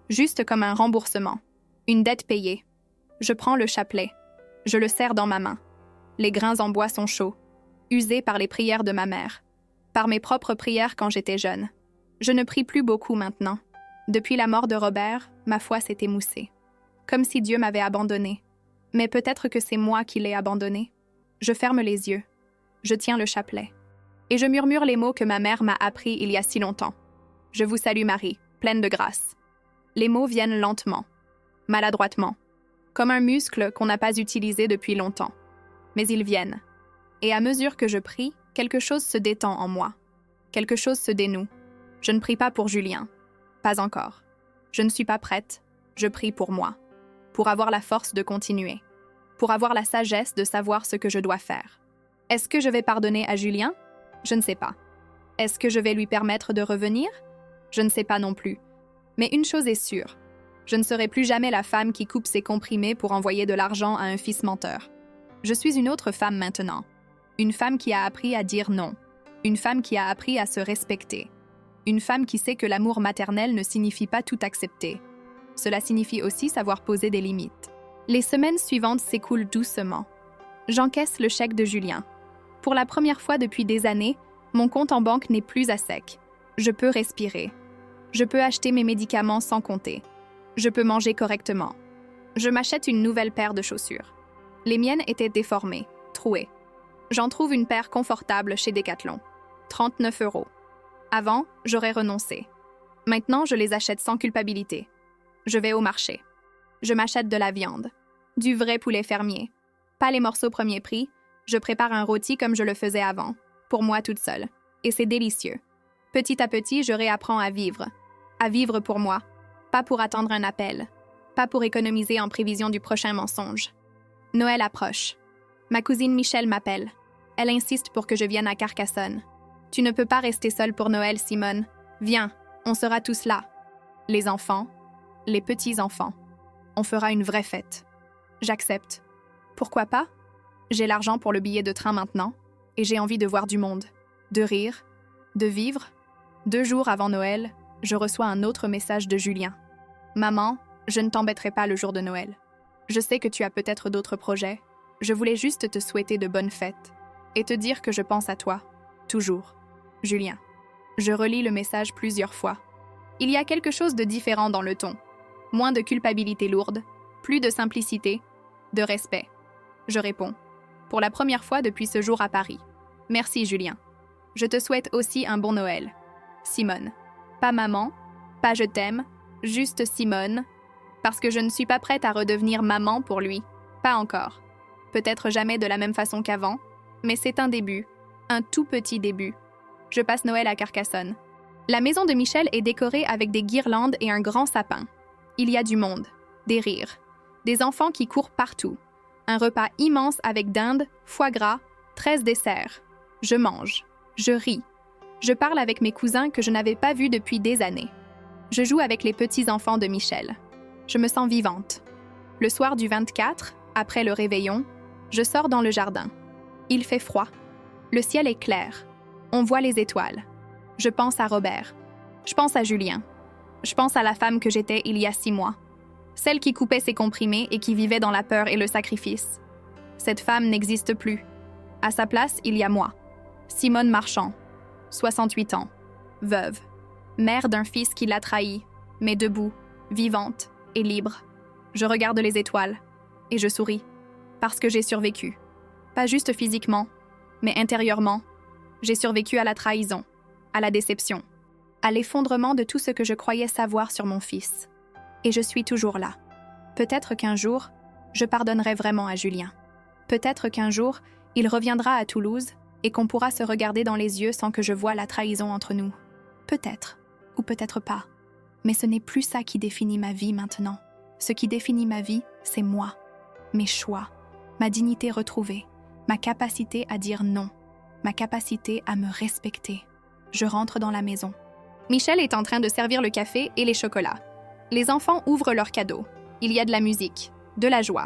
[SPEAKER 1] juste comme un remboursement, une dette payée. Je prends le chapelet, je le serre dans ma main. Les grains en bois sont chauds, usés par les prières de ma mère, par mes propres prières quand j'étais jeune. Je ne prie plus beaucoup maintenant. Depuis la mort de Robert, ma foi s'est émoussée. Comme si Dieu m'avait abandonnée. Mais peut-être que c'est moi qui l'ai abandonné. Je ferme les yeux. Je tiens le chapelet. Et je murmure les mots que ma mère m'a appris il y a si longtemps. Je vous salue Marie, pleine de grâce. Les mots viennent lentement, maladroitement, comme un muscle qu'on n'a pas utilisé depuis longtemps. Mais ils viennent. Et à mesure que je prie, quelque chose se détend en moi. Quelque chose se dénoue. Je ne prie pas pour Julien. Pas encore. Je ne suis pas prête. Je prie pour moi. Pour avoir la force de continuer. Pour avoir la sagesse de savoir ce que je dois faire. Est-ce que je vais pardonner à Julien? Je ne sais pas. Est-ce que je vais lui permettre de revenir? Je ne sais pas non plus. Mais une chose est sûre. Je ne serai plus jamais la femme qui coupe ses comprimés pour envoyer de l'argent à un fils menteur. Je suis une autre femme maintenant. Une femme qui a appris à dire non. Une femme qui a appris à se respecter. Une femme qui sait que l'amour maternel ne signifie pas tout accepter. Cela signifie aussi savoir poser des limites. Les semaines suivantes s'écoulent doucement. J'encaisse le chèque de Julien. Pour la première fois depuis des années, mon compte en banque n'est plus à sec. Je peux respirer. Je peux acheter mes médicaments sans compter. Je peux manger correctement. Je m'achète une nouvelle paire de chaussures. Les miennes étaient déformées, trouées. J'en trouve une paire confortable chez Decathlon. 39 €. Avant, j'aurais renoncé. Maintenant, je les achète sans culpabilité. Je vais au marché. Je m'achète de la viande. Du vrai poulet fermier. Pas les morceaux premier prix. Je prépare un rôti comme je le faisais avant, pour moi toute seule. Et c'est délicieux. Petit à petit, je réapprends à vivre. À vivre pour moi. Pas pour attendre un appel. Pas pour économiser en prévision du prochain mensonge. Noël approche. Ma cousine Michelle m'appelle. Elle insiste pour que je vienne à Carcassonne. Tu ne peux pas rester seule pour Noël, Simone. Viens, on sera tous là. Les enfants, les petits-enfants. On fera une vraie fête. J'accepte. Pourquoi pas? J'ai l'argent pour le billet de train maintenant, et j'ai envie de voir du monde, de rire, de vivre. 2 jours avant Noël, je reçois un autre message de Julien. Maman, je ne t'embêterai pas le jour de Noël. Je sais que tu as peut-être d'autres projets. Je voulais juste te souhaiter de bonnes fêtes. et te dire que je pense à toi. Toujours. Julien. Je relis le message plusieurs fois. Il y a quelque chose de différent dans le ton. Moins de culpabilité lourde, plus de simplicité, de respect. Je réponds. Pour la première fois depuis ce jour à Paris. Merci, Julien. Je te souhaite aussi un bon Noël. Simone. Pas maman, pas je t'aime, juste Simone, parce que je ne suis pas prête à redevenir maman pour lui. Pas encore. Peut-être jamais de la même façon qu'avant, mais c'est un début, un tout petit début. Je passe Noël à Carcassonne. La maison de Michel est décorée avec des guirlandes et un grand sapin. Il y a du monde, des rires, des enfants qui courent partout. Un repas immense avec dinde, foie gras, 13 desserts. Je mange, je ris. Je parle avec mes cousins que je n'avais pas vus depuis des années. Je joue avec les petits-enfants de Michel. Je me sens vivante. Le soir du 24, après le réveillon, je sors dans le jardin. Il fait froid. Le ciel est clair. On voit les étoiles. Je pense à Robert. Je pense à Julien. Je pense à la femme que j'étais il y a 6 mois. Celle qui coupait ses comprimés et qui vivait dans la peur et le sacrifice. Cette femme n'existe plus. À sa place, il y a moi. Simone Marchand, 68 ans, veuve, mère d'un fils qui l'a trahi, mais debout, vivante et libre. Je regarde les étoiles et je souris, parce que j'ai survécu. Pas juste physiquement, mais intérieurement. J'ai survécu à la trahison, à la déception, à l'effondrement de tout ce que je croyais savoir sur mon fils. Et je suis toujours là. Peut-être qu'un jour, je pardonnerai vraiment à Julien. Peut-être qu'un jour, il reviendra à Toulouse et qu'on pourra se regarder dans les yeux sans que je voie la trahison entre nous. Peut-être, ou peut-être pas. Mais ce n'est plus ça qui définit ma vie maintenant. Ce qui définit ma vie, c'est moi, mes choix, ma dignité retrouvée, ma capacité à dire non, ma capacité à me respecter. Je rentre dans la maison. Michel est en train de servir le café et les chocolats. Les enfants ouvrent leurs cadeaux. Il y a de la musique, de la joie.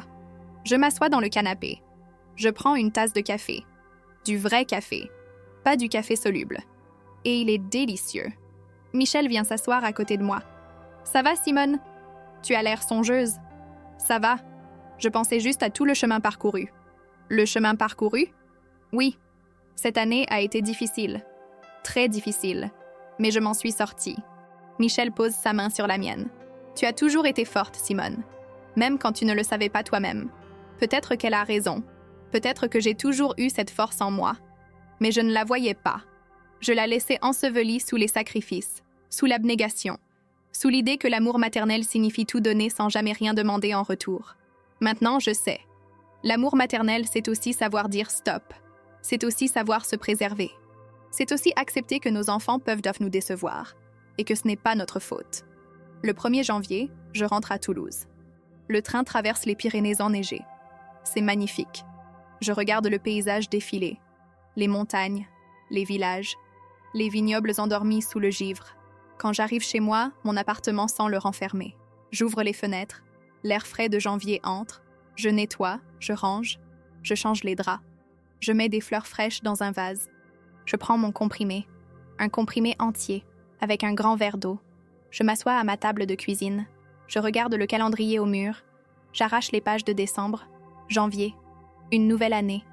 [SPEAKER 1] Je m'assois dans le canapé. Je prends une tasse de café. Du vrai café, pas du café soluble. Et il est délicieux. Michel vient s'asseoir à côté de moi. « Ça va, Simone? Tu as l'air songeuse. »« Ça va. Je pensais juste à tout le chemin parcouru. »« Le chemin parcouru? » Oui. Cette année a été difficile. Très difficile. Mais je m'en suis sortie. Michel pose sa main sur la mienne. « Tu as toujours été forte, Simone. Même quand tu ne le savais pas toi-même. Peut-être qu'elle a raison. Peut-être que j'ai toujours eu cette force en moi. Mais je ne la voyais pas. Je la laissais ensevelie sous les sacrifices, sous l'abnégation, sous l'idée que l'amour maternel signifie tout donner sans jamais rien demander en retour. Maintenant, je sais. L'amour maternel, c'est aussi savoir dire stop. C'est aussi savoir se préserver. C'est aussi accepter que nos enfants peuvent nous décevoir et que ce n'est pas notre faute. Le 1er janvier, je rentre à Toulouse. Le train traverse les Pyrénées enneigées. C'est magnifique. Je regarde le paysage défiler, les montagnes, les villages, les vignobles endormis sous le givre. Quand j'arrive chez moi, mon appartement sent le renfermer. J'ouvre les fenêtres, l'air frais de janvier entre, je nettoie, je range, je change les draps, je mets des fleurs fraîches dans un vase. Je prends mon comprimé, un comprimé entier, avec un grand verre d'eau. Je m'assois à ma table de cuisine, je regarde le calendrier au mur, j'arrache les pages de décembre, janvier, une nouvelle année,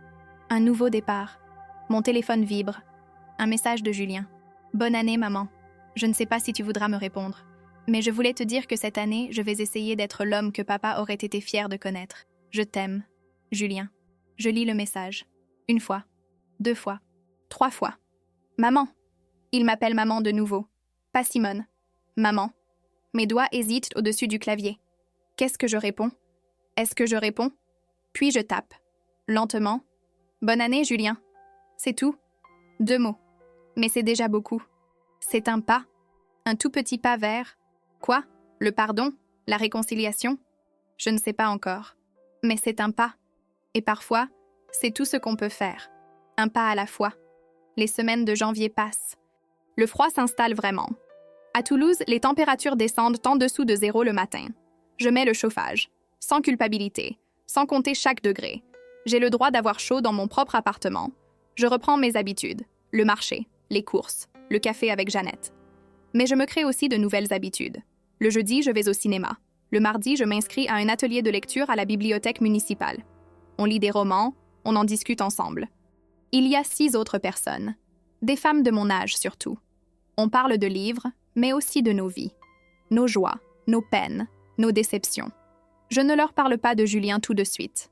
[SPEAKER 1] un nouveau départ. Mon téléphone vibre. Un message de Julien. « Bonne année, maman. Je ne sais pas si tu voudras me répondre, mais je voulais te dire que cette année, je vais essayer d'être l'homme que papa aurait été fier de connaître. Je t'aime, Julien. » Je lis le message. 1 fois, 2 fois, 3 fois. « Maman. » Il m'appelle maman de nouveau. Pas Simone. Maman. Mes doigts hésitent au-dessus du clavier. Qu'est-ce que je réponds? Est-ce que je réponds? Puis je tape. Lentement. « Bonne année, Julien. » C'est tout. 2 mots. Mais c'est déjà beaucoup. C'est un pas. Un tout petit pas vers... Quoi? Le pardon? La réconciliation? Je ne sais pas encore. Mais c'est un pas. Et parfois, c'est tout ce qu'on peut faire. Un pas à la fois. Les semaines de janvier passent. Le froid s'installe vraiment. À Toulouse, les températures descendent en dessous de 0 le matin. Je mets le chauffage. Sans culpabilité. Sans compter chaque degré. J'ai le droit d'avoir chaud dans mon propre appartement. Je reprends mes habitudes. Le marché, les courses, le café avec Jeannette. Mais je me crée aussi de nouvelles habitudes. Le jeudi, je vais au cinéma. Le mardi, je m'inscris à un atelier de lecture à la bibliothèque municipale. On lit des romans, on en discute ensemble. Il y a 6 autres personnes, des femmes de mon âge surtout. On parle de livres, mais aussi de nos vies, nos joies, nos peines, nos déceptions. Je ne leur parle pas de Julien tout de suite.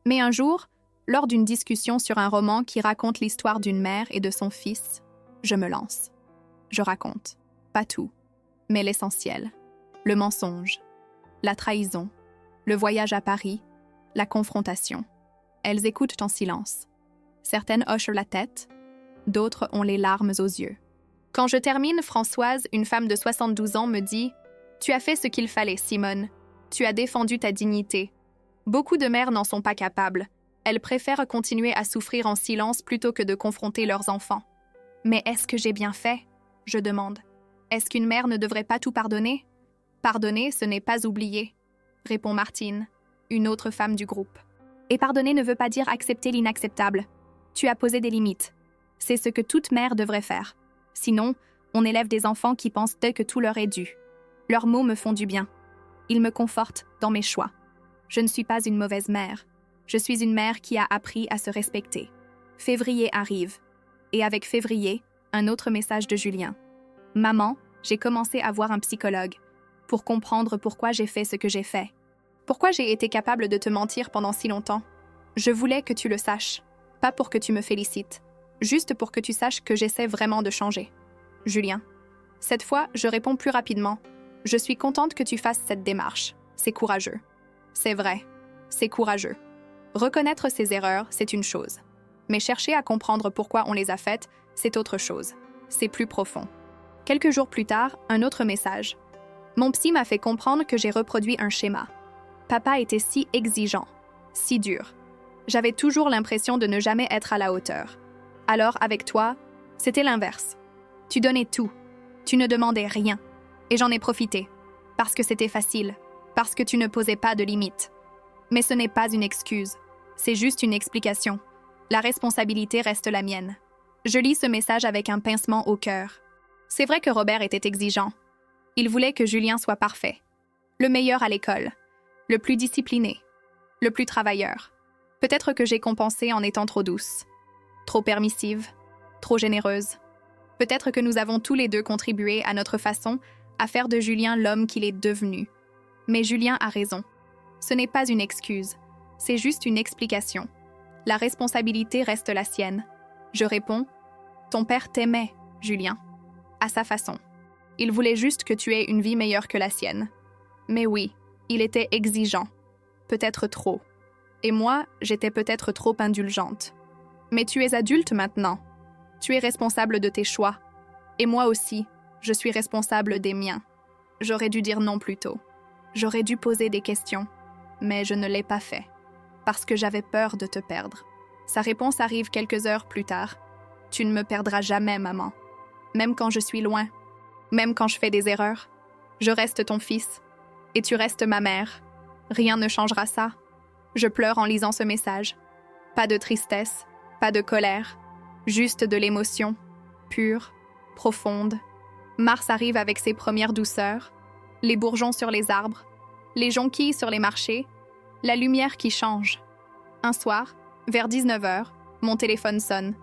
[SPEAKER 1] Mais un jour, lors d'une discussion sur un roman qui raconte l'histoire d'une mère et de son fils, je me lance. Je raconte, pas tout, mais l'essentiel. Le mensonge, la trahison, le voyage à Paris, la confrontation. Elles écoutent en silence. Certaines hochent la tête, d'autres ont les larmes aux yeux. Quand je termine, Françoise, une femme de 72 ans, me dit « Tu as fait ce qu'il fallait, Simone. Tu as défendu ta dignité. Beaucoup de mères n'en sont pas capables. Elles préfèrent continuer à souffrir en silence plutôt que de confronter leurs enfants. » « Mais est-ce que j'ai bien fait ?» je demande. « Est-ce qu'une mère ne devrait pas tout pardonner ?»« Pardonner, ce n'est pas oublier, » répond Martine, une autre femme du groupe. « Et pardonner ne veut pas dire accepter l'inacceptable. Tu as posé des limites. C'est ce que toute mère devrait faire. Sinon, on élève des enfants qui pensent que tout leur est dû. Leurs mots me font du bien. Ils me confortent dans mes choix. Je ne suis pas une mauvaise mère. Je suis une mère qui a appris à se respecter. Février arrive. Et avec février, un autre message de Julien. « Maman, j'ai commencé à voir un psychologue pour comprendre pourquoi j'ai fait ce que j'ai fait. Pourquoi j'ai été capable de te mentir pendant si longtemps. Je voulais que tu le saches, pas pour que tu me félicites, juste pour que tu saches que j'essaie vraiment de changer. Julien. » Cette fois, je réponds plus rapidement. « Je suis contente que tu fasses cette démarche. C'est courageux. » C'est vrai, c'est courageux. Reconnaître ses erreurs, c'est une chose. Mais chercher à comprendre pourquoi on les a faites, c'est autre chose. C'est plus profond. Quelques jours plus tard, un autre message. Mon psy m'a fait comprendre que j'ai reproduit un schéma. Papa était si exigeant, si dur. J'avais toujours l'impression de ne jamais être à la hauteur. Alors, avec toi, c'était l'inverse. Tu donnais tout. Tu ne demandais rien. Et j'en ai profité. Parce que c'était facile. Parce que tu ne posais pas de limites. Mais ce n'est pas une excuse. C'est juste une explication. La responsabilité reste la mienne. Je lis ce message avec un pincement au cœur. C'est vrai que Robert était exigeant. Il voulait que Julien soit parfait. Le meilleur à l'école. Le plus discipliné. Le plus travailleur. Peut-être que j'ai compensé en étant trop douce. Trop permissive. Trop généreuse. Peut-être que nous avons tous les deux contribué à notre façon à faire de Julien l'homme qu'il est devenu. Mais Julien a raison. Ce n'est pas une excuse. C'est juste une explication. La responsabilité reste la sienne. Je réponds, « Ton père t'aimait, Julien. À sa façon. Il voulait juste que tu aies une vie meilleure que la sienne. Mais oui, il était exigeant. Peut-être trop. Et moi, j'étais peut-être trop indulgente. Mais tu es adulte maintenant. Tu es responsable de tes choix. Et moi aussi, je suis responsable des miens. J'aurais dû dire non plus tôt. J'aurais dû poser des questions. Mais je ne l'ai pas fait. Parce que j'avais peur de te perdre. » Sa réponse arrive quelques heures plus tard. « Tu ne me perdras jamais, maman. Même quand je suis loin. Même quand je fais des erreurs. Je reste ton fils. Et tu restes ma mère. Rien ne changera ça. » Je pleure en lisant ce message. Pas de tristesse, pas de colère. Juste de l'émotion. Pure, profonde. Mars arrive avec ses premières douceurs. Les bourgeons sur les arbres. Les jonquilles sur les marchés. La lumière qui change. Un soir, vers 19h, mon téléphone sonne.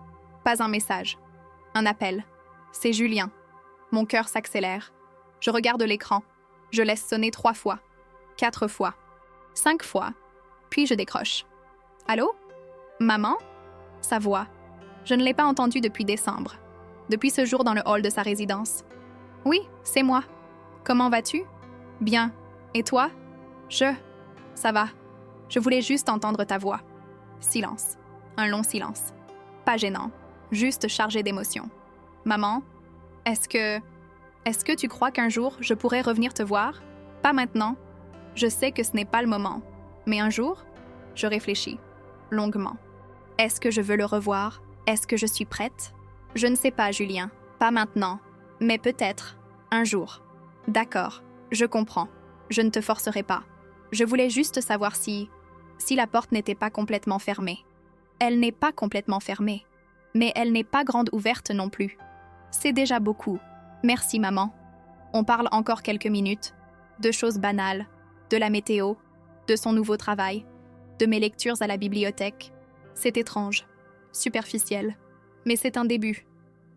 [SPEAKER 1] Pas un message. Un appel. C'est Julien. Mon cœur s'accélère. Je regarde l'écran. Je laisse sonner 3 fois. 4 fois. 5 fois. Puis je décroche. Allô? Maman? Sa voix. Je ne l'ai pas entendue depuis décembre. Depuis ce jour dans le hall de sa résidence. Oui, c'est moi. Comment vas-tu? Bien. Et toi? Ça va. Je voulais juste entendre ta voix. Silence. Un long silence. Pas gênant. Juste chargé d'émotion. Maman, est-ce que tu crois qu'un jour, je pourrais revenir te voir? Pas maintenant. Je sais que ce n'est pas le moment. Mais un jour, je réfléchis. Longuement. Est-ce que je veux le revoir? Est-ce que je suis prête? Je ne sais pas, Julien. Pas maintenant. Mais peut-être. Un jour. D'accord. Je comprends. Je ne te forcerai pas. Je voulais juste savoir si la porte n'était pas complètement fermée. Elle n'est pas complètement fermée. Mais elle n'est pas grande ouverte non plus. C'est déjà beaucoup. Merci, maman. On parle encore quelques minutes. De choses banales. De la météo. De son nouveau travail. De mes lectures à la bibliothèque. C'est étrange. superficielle. Mais c'est un début.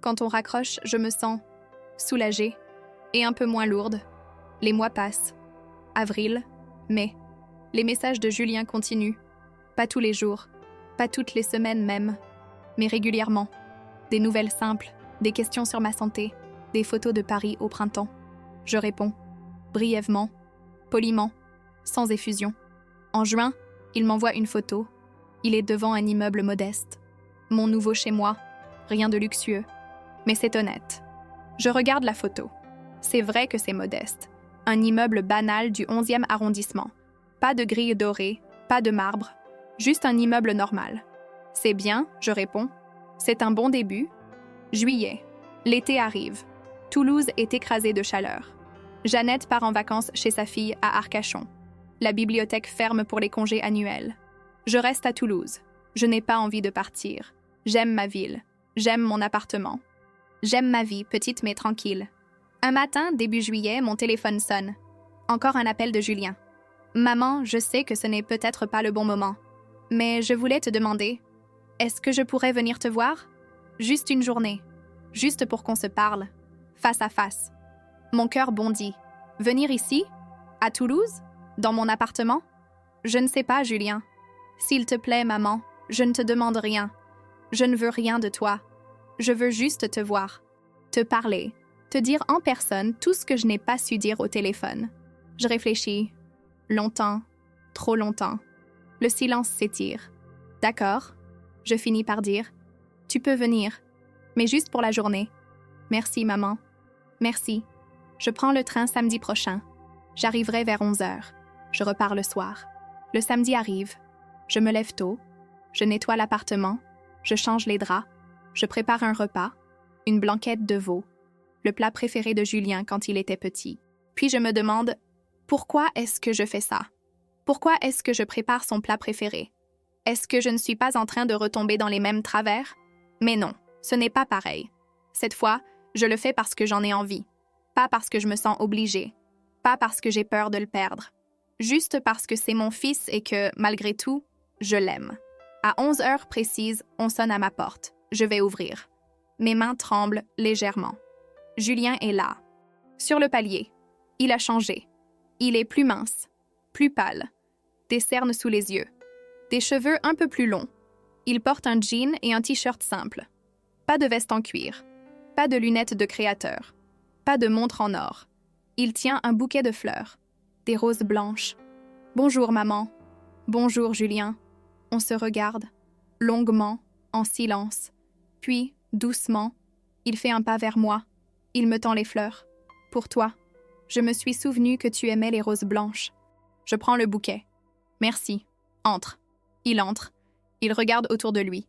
[SPEAKER 1] Quand on raccroche, je me sens soulagée et un peu moins lourde. Les mois passent. Avril, mai. Les messages de Julien continuent. Pas tous les jours, pas toutes les semaines même, mais régulièrement. Des nouvelles simples, des questions sur ma santé, des photos de Paris au printemps. Je réponds, brièvement, poliment, sans effusion. En juin, il m'envoie une photo. Il est devant un immeuble modeste. Mon nouveau chez moi, rien de luxueux, mais c'est honnête. Je regarde la photo. C'est vrai que c'est modeste. Un immeuble banal du 11e arrondissement. Pas de grille dorée, pas de marbre, juste un immeuble normal. C'est bien, je réponds. C'est un bon début. Juillet. L'été arrive. Toulouse est écrasée de chaleur. Jeannette part en vacances chez sa fille à Arcachon. La bibliothèque ferme pour les congés annuels. Je reste à Toulouse. Je n'ai pas envie de partir. J'aime ma ville. J'aime mon appartement. J'aime ma vie, petite mais tranquille. Un matin, début juillet, mon téléphone sonne. Encore un appel de Julien. « Maman, je sais que ce n'est peut-être pas le bon moment, mais je voulais te demander, est-ce que je pourrais venir te voir? Juste une journée, juste pour qu'on se parle, face à face. » Mon cœur bondit. « Venir ici? À Toulouse? Dans mon appartement? Je ne sais pas, Julien. S'il te plaît, maman, je ne te demande rien. Je ne veux rien de toi. Je veux juste te voir, te parler, te dire en personne tout ce que je n'ai pas su dire au téléphone. » Je réfléchis. Longtemps, trop longtemps. Le silence s'étire. D'accord, je finis par dire. Tu peux venir, mais juste pour la journée. Merci, maman. Merci. Je prends le train samedi prochain. J'arriverai vers 11h. Je repars le soir. Le samedi arrive. Je me lève tôt. Je nettoie l'appartement. Je change les draps. Je prépare un repas. Une blanquette de veau. Le plat préféré de Julien quand il était petit. Puis je me demande, pourquoi est-ce que je fais ça? Pourquoi est-ce que je prépare son plat préféré? Est-ce que je ne suis pas en train de retomber dans les mêmes travers? Mais non, ce n'est pas pareil. Cette fois, je le fais parce que j'en ai envie. Pas parce que je me sens obligée. Pas parce que j'ai peur de le perdre. Juste parce que c'est mon fils et que, malgré tout, je l'aime. À 11h précises, on sonne à ma porte. Je vais ouvrir. Mes mains tremblent légèrement. Julien est là. Sur le palier. Il a changé. Il est plus mince, plus pâle, des cernes sous les yeux, des cheveux un peu plus longs. Il porte un jean et un t-shirt simple. Pas de veste en cuir, pas de lunettes de créateur, pas de montre en or. Il tient un bouquet de fleurs, des roses blanches. « Bonjour, maman. Bonjour, Julien. » On se regarde, longuement, en silence. Puis, doucement, il fait un pas vers moi. Il me tend les fleurs. « Pour toi. Je me suis souvenu que tu aimais les roses blanches. » Je prends le bouquet. « Merci. Entre. » Il entre. Il regarde autour de lui.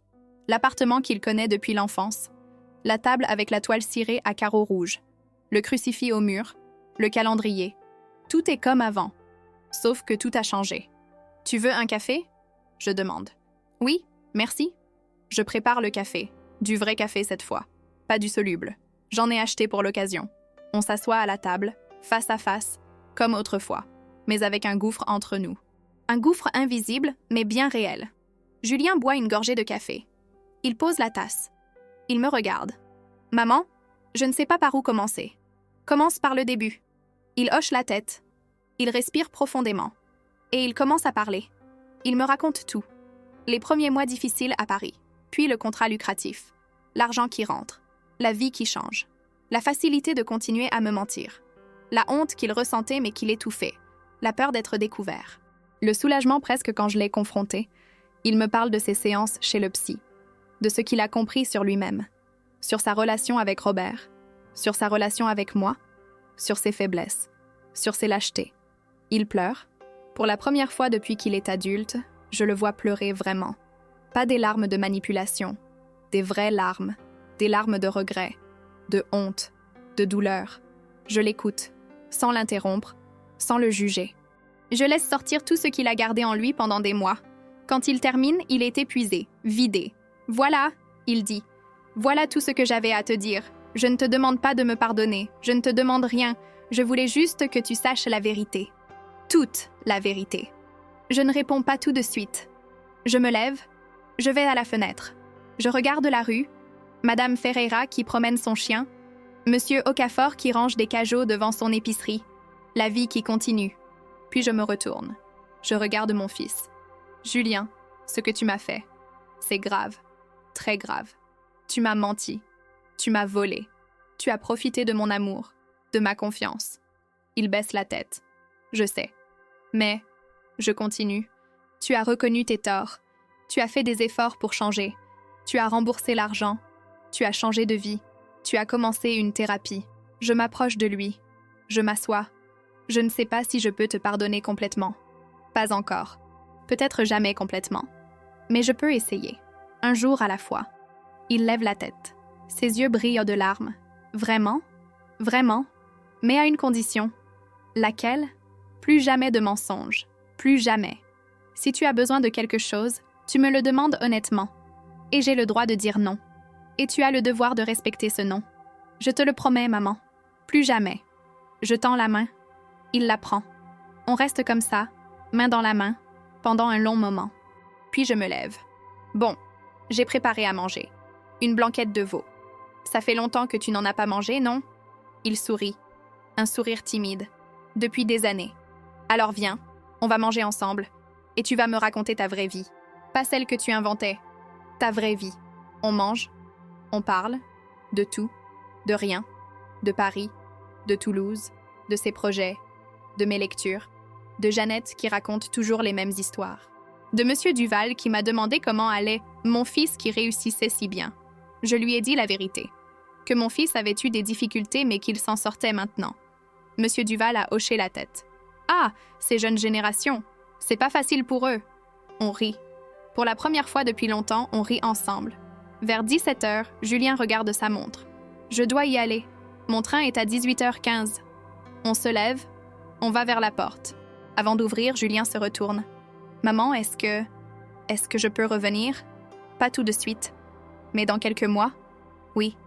[SPEAKER 1] L'appartement qu'il connaît depuis l'enfance. La table avec la toile cirée à carreaux rouges. Le crucifix au mur. Le calendrier. Tout est comme avant. Sauf que tout a changé. « Tu veux un café ?» Je demande. « Oui, merci. » Je prépare le café. Du vrai café cette fois. Pas du soluble. J'en ai acheté pour l'occasion. On s'assoit à la table, face à face, comme autrefois, mais avec un gouffre entre nous. Un gouffre invisible, mais bien réel. Julien boit une gorgée de café. Il pose la tasse. Il me regarde. « Maman, je ne sais pas par où commencer. Commence par le début. » Il hoche la tête. Il respire profondément. Et il commence à parler. Il me raconte tout. Les premiers mois difficiles à Paris, puis le contrat lucratif, l'argent qui rentre, la vie qui change, la facilité de continuer à me mentir. La honte qu'il ressentait mais qu'il étouffait, la peur d'être découvert. Le soulagement presque quand je l'ai confronté. Il me parle de ses séances chez le psy, de ce qu'il a compris sur lui-même, sur sa relation avec Robert, sur sa relation avec moi, sur ses faiblesses, sur ses lâchetés. Il pleure. Pour la première fois depuis qu'il est adulte, je le vois pleurer vraiment. Pas des larmes de manipulation, des vraies larmes, des larmes de regret, de honte, de douleur. Je l'écoute, sans l'interrompre, sans le juger. Je laisse sortir tout ce qu'il a gardé en lui pendant des mois. Quand il termine, il est épuisé, vidé. « Voilà, » il dit. « Voilà tout ce que j'avais à te dire. Je ne te demande pas de me pardonner. Je ne te demande rien. Je voulais juste que tu saches la vérité. Toute la vérité. » Je ne réponds pas tout de suite. Je me lève. Je vais à la fenêtre. Je regarde la rue, Madame Ferreira qui promène son chien, Monsieur Okafor qui range des cajots devant son épicerie, la vie qui continue. Puis je me retourne. Je regarde mon fils. Julien, ce que tu m'as fait, c'est grave, très grave. Tu m'as menti, tu m'as volé, tu as profité de mon amour, de ma confiance. Il baisse la tête. Je sais. Mais, je continue, tu as reconnu tes torts, tu as fait des efforts pour changer, tu as remboursé l'argent, tu as changé de vie, tu as commencé une thérapie. Je m'approche de lui, je m'assois. Je ne sais pas si je peux te pardonner complètement. Pas encore. Peut-être jamais complètement. Mais je peux essayer. Un jour à la fois. Il lève la tête. Ses yeux brillent de larmes. Vraiment? Vraiment? Mais à une condition. Laquelle? Plus jamais de mensonges. Plus jamais. Si tu as besoin de quelque chose, tu me le demandes honnêtement. Et j'ai le droit de dire non. Et tu as le devoir de respecter ce non. Je te le promets, maman. Plus jamais. Je tends la main. Il la prend. On reste comme ça, main dans la main, pendant un long moment. Puis je me lève. Bon, j'ai préparé à manger. Une blanquette de veau. Ça fait longtemps que tu n'en as pas mangé, non? Il sourit. Un sourire timide. Depuis des années. Alors viens, on va manger ensemble. Et tu vas me raconter ta vraie vie. Pas celle que tu inventais. Ta vraie vie. On mange. On parle. De tout. De rien. De Paris. De Toulouse. De ses projets. De mes lectures. De Jeannette qui raconte toujours les mêmes histoires. De Monsieur Duval qui m'a demandé comment allait mon fils qui réussissait si bien. Je lui ai dit la vérité. Que mon fils avait eu des difficultés mais qu'il s'en sortait maintenant. Monsieur Duval a hoché la tête. Ah, ces jeunes générations, c'est pas facile pour eux. On rit. Pour la première fois depuis longtemps, on rit ensemble. Vers 17h, Julien regarde sa montre. Je dois y aller. Mon train est à 18h15. On se lève, on va vers la porte. Avant d'ouvrir, Julien se retourne. Maman, est-ce que je peux revenir? Pas tout de suite. Mais dans quelques mois? Oui,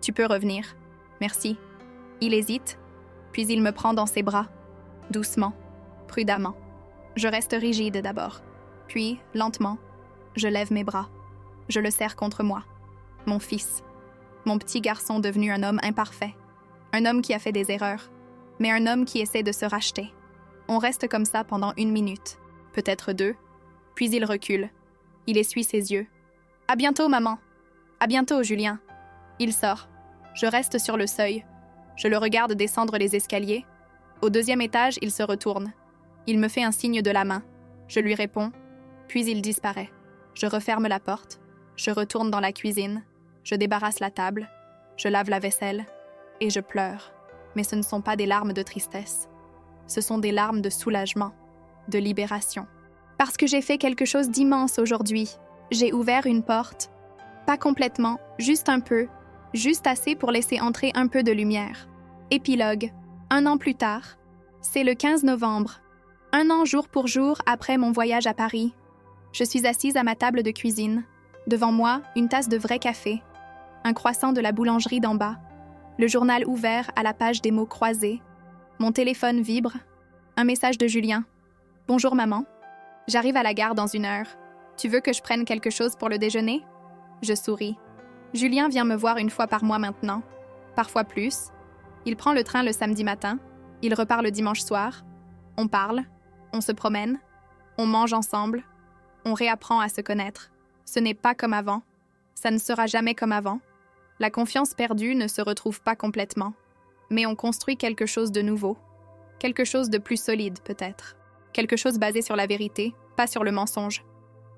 [SPEAKER 1] tu peux revenir. Merci. Il hésite, puis il me prend dans ses bras. Doucement, prudemment. Je reste rigide d'abord. Puis, lentement, je lève mes bras. Je le serre contre moi. Mon fils. Mon petit garçon devenu un homme imparfait. Un homme qui a fait des erreurs. Mais un homme qui essaie de se racheter. On reste comme ça pendant 1 minute. Peut-être 2. Puis il recule. Il essuie ses yeux. « À bientôt, maman. À bientôt, Julien. » Il sort. Je reste sur le seuil. Je le regarde descendre les escaliers. Au 2e étage, il se retourne. Il me fait un signe de la main. Je lui réponds. Puis il disparaît. Je referme la porte. Je retourne dans la cuisine. Je débarrasse la table. Je lave la vaisselle. Et je pleure. Mais ce ne sont pas des larmes de tristesse. Ce sont des larmes de soulagement, de libération. Parce que j'ai fait quelque chose d'immense aujourd'hui. J'ai ouvert une porte. Pas complètement, juste un peu. Juste assez pour laisser entrer un peu de lumière. Épilogue. 1 an plus tard. C'est le 15 novembre. 1 an jour pour jour après mon voyage à Paris. Je suis assise à ma table de cuisine. Devant moi, une tasse de vrai café. Un croissant de la boulangerie d'en bas. Le journal ouvert à la page des mots croisés. Mon téléphone vibre. Un message de Julien. « Bonjour maman. J'arrive à la gare dans 1 heure. Tu veux que je prenne quelque chose pour le déjeuner? » Je souris. Julien vient me voir 1 fois par mois maintenant. Parfois plus. Il prend le train le samedi matin. Il repart le dimanche soir. On parle. On se promène. On mange ensemble. On réapprend à se connaître. Ce n'est pas comme avant. Ça ne sera jamais comme avant. La confiance perdue ne se retrouve pas complètement. Mais on construit quelque chose de nouveau. Quelque chose de plus solide, peut-être. Quelque chose basé sur la vérité, pas sur le mensonge.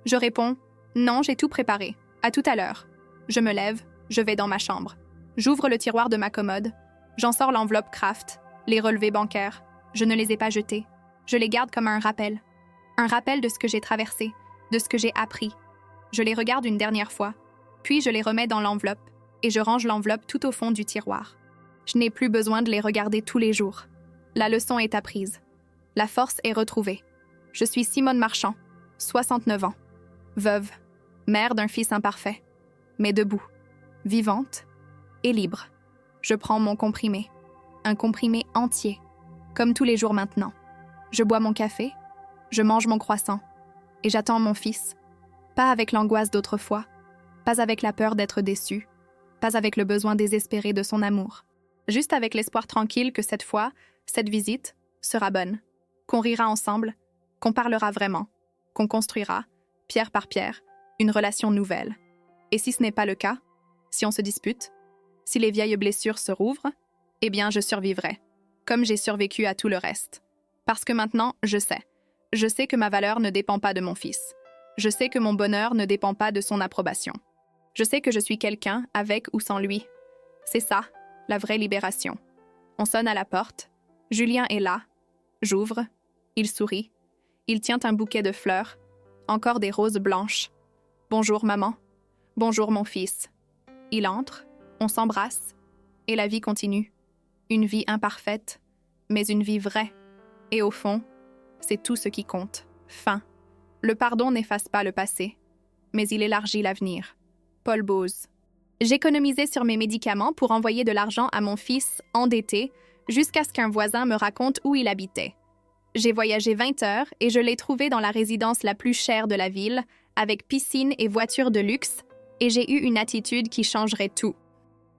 [SPEAKER 1] Je réponds « Non, j'ai tout préparé. À tout à l'heure. » Je me lève, je vais dans ma chambre. J'ouvre le tiroir de ma commode. J'en sors l'enveloppe Kraft, les relevés bancaires. Je ne les ai pas jetés. Je les garde comme un rappel. Un rappel de ce que j'ai traversé, de ce que j'ai appris. Je les regarde une dernière fois, puis je les remets dans l'enveloppe et je range l'enveloppe tout au fond du tiroir. Je n'ai plus besoin de les regarder tous les jours. La leçon est apprise. La force est retrouvée. Je suis Simone Marchand, 69 ans, veuve, mère d'un fils imparfait, mais debout, vivante et libre. Je prends mon comprimé, un comprimé entier, comme tous les jours maintenant. Je bois mon café, je mange mon croissant, et j'attends mon fils, pas avec l'angoisse d'autrefois, Pas avec la peur d'être déçu, pas avec le besoin désespéré de son amour. Juste avec l'espoir tranquille que cette fois, cette visite sera bonne, qu'on rira ensemble, qu'on parlera vraiment, qu'on construira, pierre par pierre, une relation nouvelle. Et si ce n'est pas le cas, si on se dispute, si les vieilles blessures se rouvrent, eh bien je survivrai, comme j'ai survécu à tout le reste. Parce que maintenant, je sais que ma valeur ne dépend pas de mon fils. Je sais que mon bonheur ne dépend pas de son approbation. Je sais que je suis quelqu'un avec ou sans lui. C'est ça, la vraie libération. On sonne à la porte. Julien est là. J'ouvre. Il sourit. Il tient un bouquet de fleurs. Encore des roses blanches. Bonjour, maman. Bonjour, mon fils. Il entre. On s'embrasse. Et la vie continue. Une vie imparfaite, mais une vie vraie. Et au fond, c'est tout ce qui compte. Fin. Le pardon n'efface pas le passé, mais il élargit l'avenir. Paul Bose. J'économisais sur mes médicaments pour envoyer de l'argent à mon fils endetté jusqu'à ce qu'un voisin me raconte où il habitait. J'ai voyagé 20 heures et je l'ai trouvé dans la résidence la plus chère de la ville, avec piscine et voiture de luxe, et j'ai eu une attitude qui changerait tout.